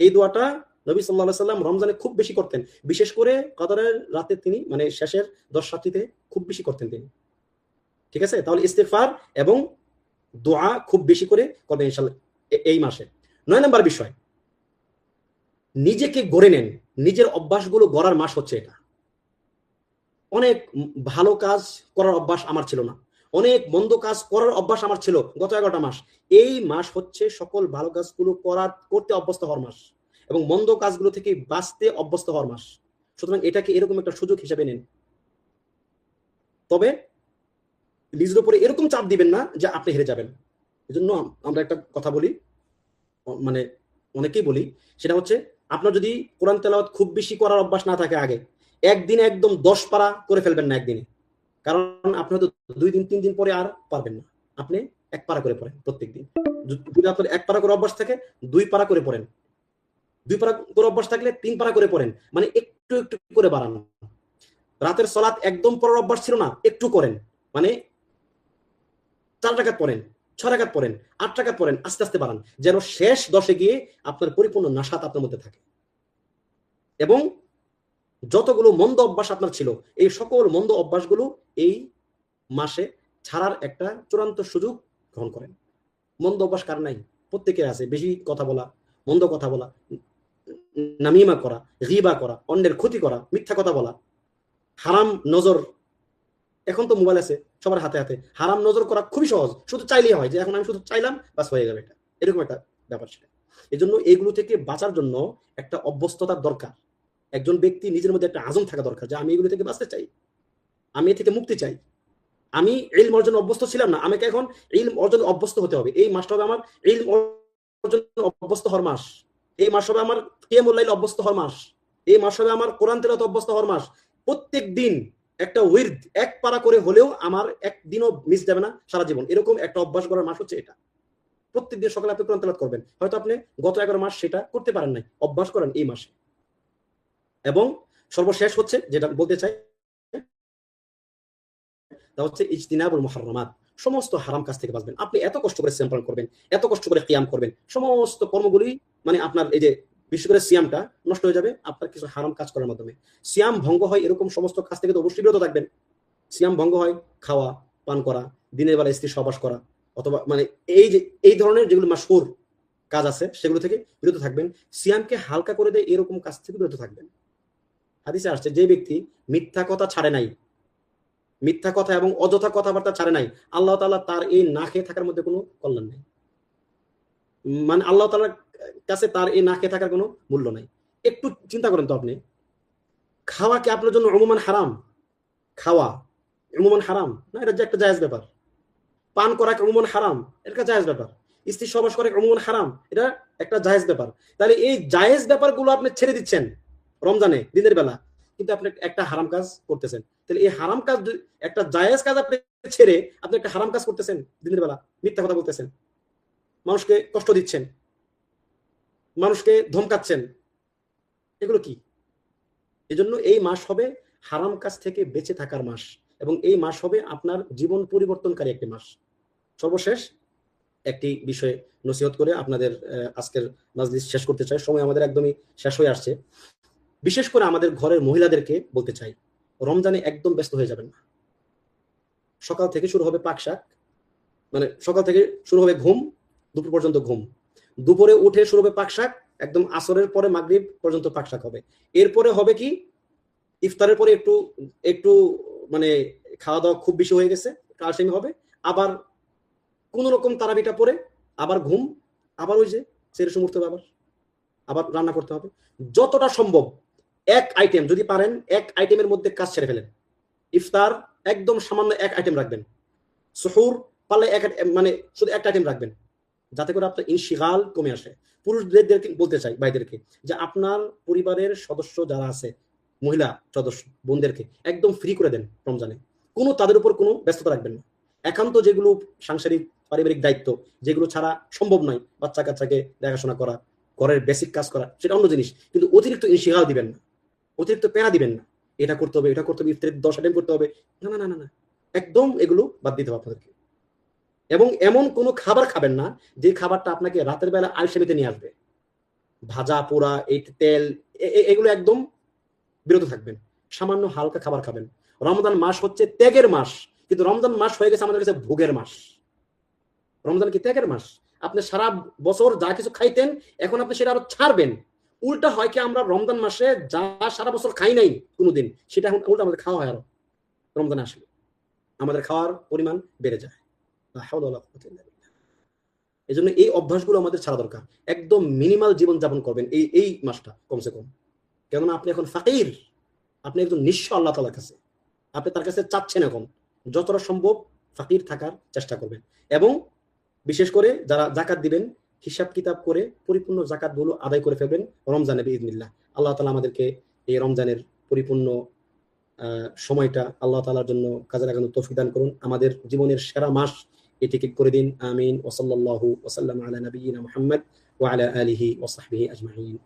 এই দোয়াটা নবী সাল্লাল্লাহু আলাইহি সাল্লাম রমজানে খুব বেশি করতেন, বিশেষ করে কদরের রাতে তিনি মানে শেষের 10 রাত্রিতে খুব বেশি করতেন তিনি। ঠিক আছে, তাহলে ইস্তেগফার এবং দোয়া খুব বেশি করে করবেন ইনশাআল্লাহ এই মাসে। 9 নম্বর বিষয়, নিজেকে গড়ে নেন। নিজের অভ্যাসগুলো গড়ার মাস হচ্ছে এটা। অনেক ভালো কাজ করার অভ্যাস আমার ছিল না, অনেক মন্দ কাজ করার অভ্যাস আমার ছিল গত 11টা মাস। এই মাস হচ্ছে সকল ভালো কাজগুলো করতে অভ্যস্ত হওয়ার মাস এবং মন্দ কাজগুলো থেকে বাঁচতে অভ্যস্ত হওয়ার মাস। সুতরাং এটাকে এরকম একটা সুযোগ হিসেবে নেন। তবে নিজের উপরে এরকম চাপ দিবেন না যে আপনি হেরে যাবেন। এজন্য আমরা একটা কথা বলি, মানে অনেকেই বলি, সেটা হচ্ছে আপনার যদি কোরআন তেলাওয়াত খুব বেশি করার অভ্যাস না থাকে আগে, একদিনে একদম 10 পারা করে ফেলবেন না একদিনে, কারণ আপনি হয়তো 2 দিন 3 দিন পরে আর পারবেন না। আপনি 1 পারা করে পড়েন প্রত্যেক দিন। যদি আপনার 1 পারা করে অভ্যাস থাকে 2 পারা করে পড়েন, 2 পারা করে অভ্যাস থাকলে 3 পারা করে পড়েন, মানে একটু একটু করে বাড়ানো। রাতের সালাত একদম পড়ার অভ্যাস ছিল না, একটু করেন, মানে 4 রাকাত পড়েন, 6 রাকাত পড়েন, 8 রাকাত পড়েন, আস্তে আস্তে বাড়ান, যেন শেষ 10-এ গিয়ে আপনার পরিপূর্ণ নাশাত আপনার মধ্যে থাকে। এবং যতগুলো মন্দ অভ্যাস আপনার ছিল, এই সকল মন্দ অভ্যাসগুলো এই মাসে ছাড়ার একটা চূড়ান্ত সুযোগ গ্রহণ করেন। মন্দ অভ্যাস কার নাই? প্রত্যেকের আছে। বেশি কথা বলা, মন্দ কথা বলা, নামিমা করা, গিবা করা, অন্যের ক্ষতি করা, মিথ্যা কথা বলা, হারাম নজর। এখন তো মোবাইল আছে সবার হাতে হাতে, হারাম নজর করা খুবই সহজ, শুধু চাইলেই হয়, যে এখন আমি শুধু চাইলাম বাস হয়ে যাবে, এটা এরকম একটা ব্যাপার সেটা। এই জন্য এইগুলো থেকে বাঁচার জন্য একটা অভ্যস্ততার দরকার। একজন ব্যক্তি নিজের মধ্যে একটা আজম থাকা দরকার যে আমি এগুলো থেকে বাঁচতে চাই, আমি এ থেকে মুক্তি চাই। আমি ইলম অর্জন অভ্যস্ত ছিলাম না, আমাকে এখন ইলম অর্জন অভ্যস্ত হতে হবে। এই মাসটা হবে আমার ইলম অর্জন অভ্যস্ত হওয়ার মাস। এই মাস হবে আমার কিয়ামুল লাইল অভ্যস্ত হওয়ার মাস। এই মাস হবে আমার কোরআন তেলাওয়াত অভ্যস্ত হওয়ার মাস। প্রত্যেক দিন একটা উইরদ 1 পারা করে হলেও আমার একদিনও মিস যাবে না সারা জীবন, এরকম একটা অভ্যাস করার মাস হচ্ছে এটা। প্রত্যেকদিন সকালে আপনি কোরআন তেলাওয়াত করবেন, হয়তো আপনি গত 11 মাস সেটা করতে পারেন নাই, অভ্যাস করেন এই মাসে। এবং সর্বশেষ হচ্ছে যেটা বলতে চাই, তা হচ্ছে ইজতিনাবুল মুহাররামাত। সমস্ত হারাম কাজ থেকে বাঁচবেন। আপনি এত কষ্ট করে সিয়াম পালন করবেন, এত কষ্ট করে কিয়াম করবেন, সমস্ত কর্মগুলি মানে আপনার এই যে বিশেষ করে সিয়ামটা নষ্ট হয়ে যাবে আপনার কিছু হারাম কাজ করার মাধ্যমে। সিয়াম ভঙ্গ হয় এরকম সমস্ত কাজ থেকে তো অবশ্যই বিরত থাকবেন। সিয়াম ভঙ্গ হয় খাওয়া, পান করা, দিনের বেলা স্ত্রী সহবাস করা, অথবা মানে এই যে এই ধরনের যেগুলো মাশহুর কাজ আছে সেগুলো থেকে বিরত থাকবেন। সিয়ামকে হালকা করে দেয় এরকম কাজ থেকে বিরত থাকবেন। হাদিসে আসছে যে ব্যক্তি মিথ্যা কথা ছাড়ে নাই, মিথ্যা কথা এবং অযথা কথাবার্তা ছাড়ে নাই, আল্লাহ তাআলা তার এই না খেয়ে থাকার মধ্যে কোনো কল্যাণ নেই। মানে আল্লাহ তাআলার কাছে তার এই না খেয়ে থাকার কোনো মূল্য নাই। একটু চিন্তা করেন তো আপনি, খাওয়া কি আপনার জন্য উমুমান হারাম? খাওয়া উমুমান হারাম না, এটা যে একটা জায়েজ ব্যাপার। পান করা কি উমুমান হারাম? এটা জায়েজ ব্যাপার। স্ত্রী সহবাস করা কি উমুমান হারাম? এটা একটা জায়েজ ব্যাপার। তাহলে এই জায়েজ ব্যাপারগুলো আপনি ছেড়ে দিচ্ছেন রমজানে দিনের বেলা, কিন্তু আপনি একটা হারাম কাজ করতেছেন। তাহলে এই হারাম কাজ, একটা জায়েজ কাজ আপনি ছেড়ে আপনি একটা হারাম কাজ করতেছেন দিনের বেলা, মিথ্যা কথা বলতেছেন, মানুষকে কষ্ট দিচ্ছেন, মানুষকে ধমকাচ্ছেন, এগুলো কি? এজন্য এই মাস হবে হারাম কাজ থেকে বেঁচে থাকার মাস, এবং এই মাস হবে আপনার জীবন পরিবর্তনকারী একটি মাস। সর্বশেষ একটি বিষয়ে নসিহত করে আপনাদের আজকের মাজলিস শেষ করতে চাই। সময় আমাদের একদমই শেষ হয়ে আসছে। বিশেষ করে আমাদের ঘরের মহিলাদেরকে বলতে চাই, রমজানে একদম ব্যস্ত হয়ে যাবেন না। সকাল থেকে শুরু হবে পাকশাক, মানে সকাল থেকে শুরু হবে ঘুম, দুপুর পর্যন্ত ঘুম, দুপুরে উঠে শুরু হবে পাকশাক, একদম আসরের পরে মাগরিব পর্যন্ত পাকশাক হবে। এরপরে হবে কি, ইফতারের পরে একটু একটু মানে খাওয়া দাওয়া খুব বেশি হয়ে গেছে, কালসেমি হবে, আবার কোন রকম তারাবিটা পরে আবার ঘুম, আবার ওই যে সেরে সমুর্তে হবে, আবার আবার রান্না করতে হবে। যতটা সম্ভব এক আইটেম যদি পারেন, এক আইটেমের মধ্যে কাজ ছেড়ে ফেলেন। ইফতার একদম সামান্য এক আইটেম রাখবেন, সুহুর পারলে মানে শুধু একটা আইটেম রাখবেন, যাতে করে আপনার ইনশিগাল কমে আসে। পুরুষদেরকে বলতে চাই, ভাইদেরকে, যে আপনার পরিবারের সদস্য যারা আছে, মহিলা সদস্য বোনদেরকে একদম ফ্রি করে দেন রমজানে। কোনো তাদের উপর কোনো ব্যস্ততা রাখবেন না। একান্ত যেগুলো সাংসারিক পারিবারিক দায়িত্ব, যেগুলো ছাড়া সম্ভব নয়, বাচ্চা কাচ্চাকে দেখাশোনা করা, ঘরের বেসিক কাজ করা, সেটা অন্য জিনিস, কিন্তু অতিরিক্ত ইনশিগাল দিবেন না, অতিরিক্ত প্যারা দিবেন না। এটা করতে হবে, এটা করতে হবে, ইফতারের 10 আইটেম করতে হবে, না না না না, একদম এগুলো বাদ দিতে হবে আপনাদেরকে। এবং এমন কোনো খাবার খাবেন না যে খাবারটা আপনাকে রাতের বেলা আলসেমিতে নিয়ে আসবে। ভাজা পোড়া, এই তেল, এগুলো একদম বিরত থাকবেন। সামান্য হালকা খাবার খাবেন। রমজান মাস হচ্ছে ত্যাগের মাস, কিন্তু রমজান মাস হয়ে গেছে আমাদের কাছে ভোগের মাস। রমজান কি ত্যাগের মাস? আপনি সারা বছর যা কিছু খাইতেন এখন আপনি সেটা আরো ছাড়বেন। উল্টা হয় কি, আমরা রমজান মাসে যা সারা বছর খাই নাই কোনোদিন, সেটা এখন উল্টা আমাদের খাওয়া হয় আরো রমজানে আসলে আমাদের খাওয়ার পরিমাণ বেড়ে যায়। এই জন্য এই অভ্যাসগুলো আমাদের ছাড়া দরকার। একদম মিনিমাল জীবন যাপন করবেন এই এই মাসটা কমসে কম। কেননা আপনি এখন ফাকির, আপনি একজন নিঃস্ব আল্লাহ তাআলার কাছে, আপনি তার কাছে চাচ্ছেন এখন। যতটা সম্ভব ফাকির থাকার চেষ্টা করবেন, এবং বিশেষ করে যারা জাকাত দিবেন হিসাব কিতাব করে পরিপূর্ণ জাকাতগুলো আদায় করে ফেলবেন রমজানে বিইজনিল্লাহ। আল্লাহ তাআলা আমাদেরকে এই রমজানের পরিপূর্ণ সময়টা আল্লাহ তাআলার জন্য কাজে লাগানোর তৌফিক দান করুন। আমাদের জীবনের সেরা মাস এটিকে করে দিন। আমিন। ওয়া সাল্লাল্লাহু ওয়া সাল্লামা আলা নাবিয়িনা মুহাম্মদ ওয়া আলা আলিহি ওয়া সাহবিহি আজমাইন।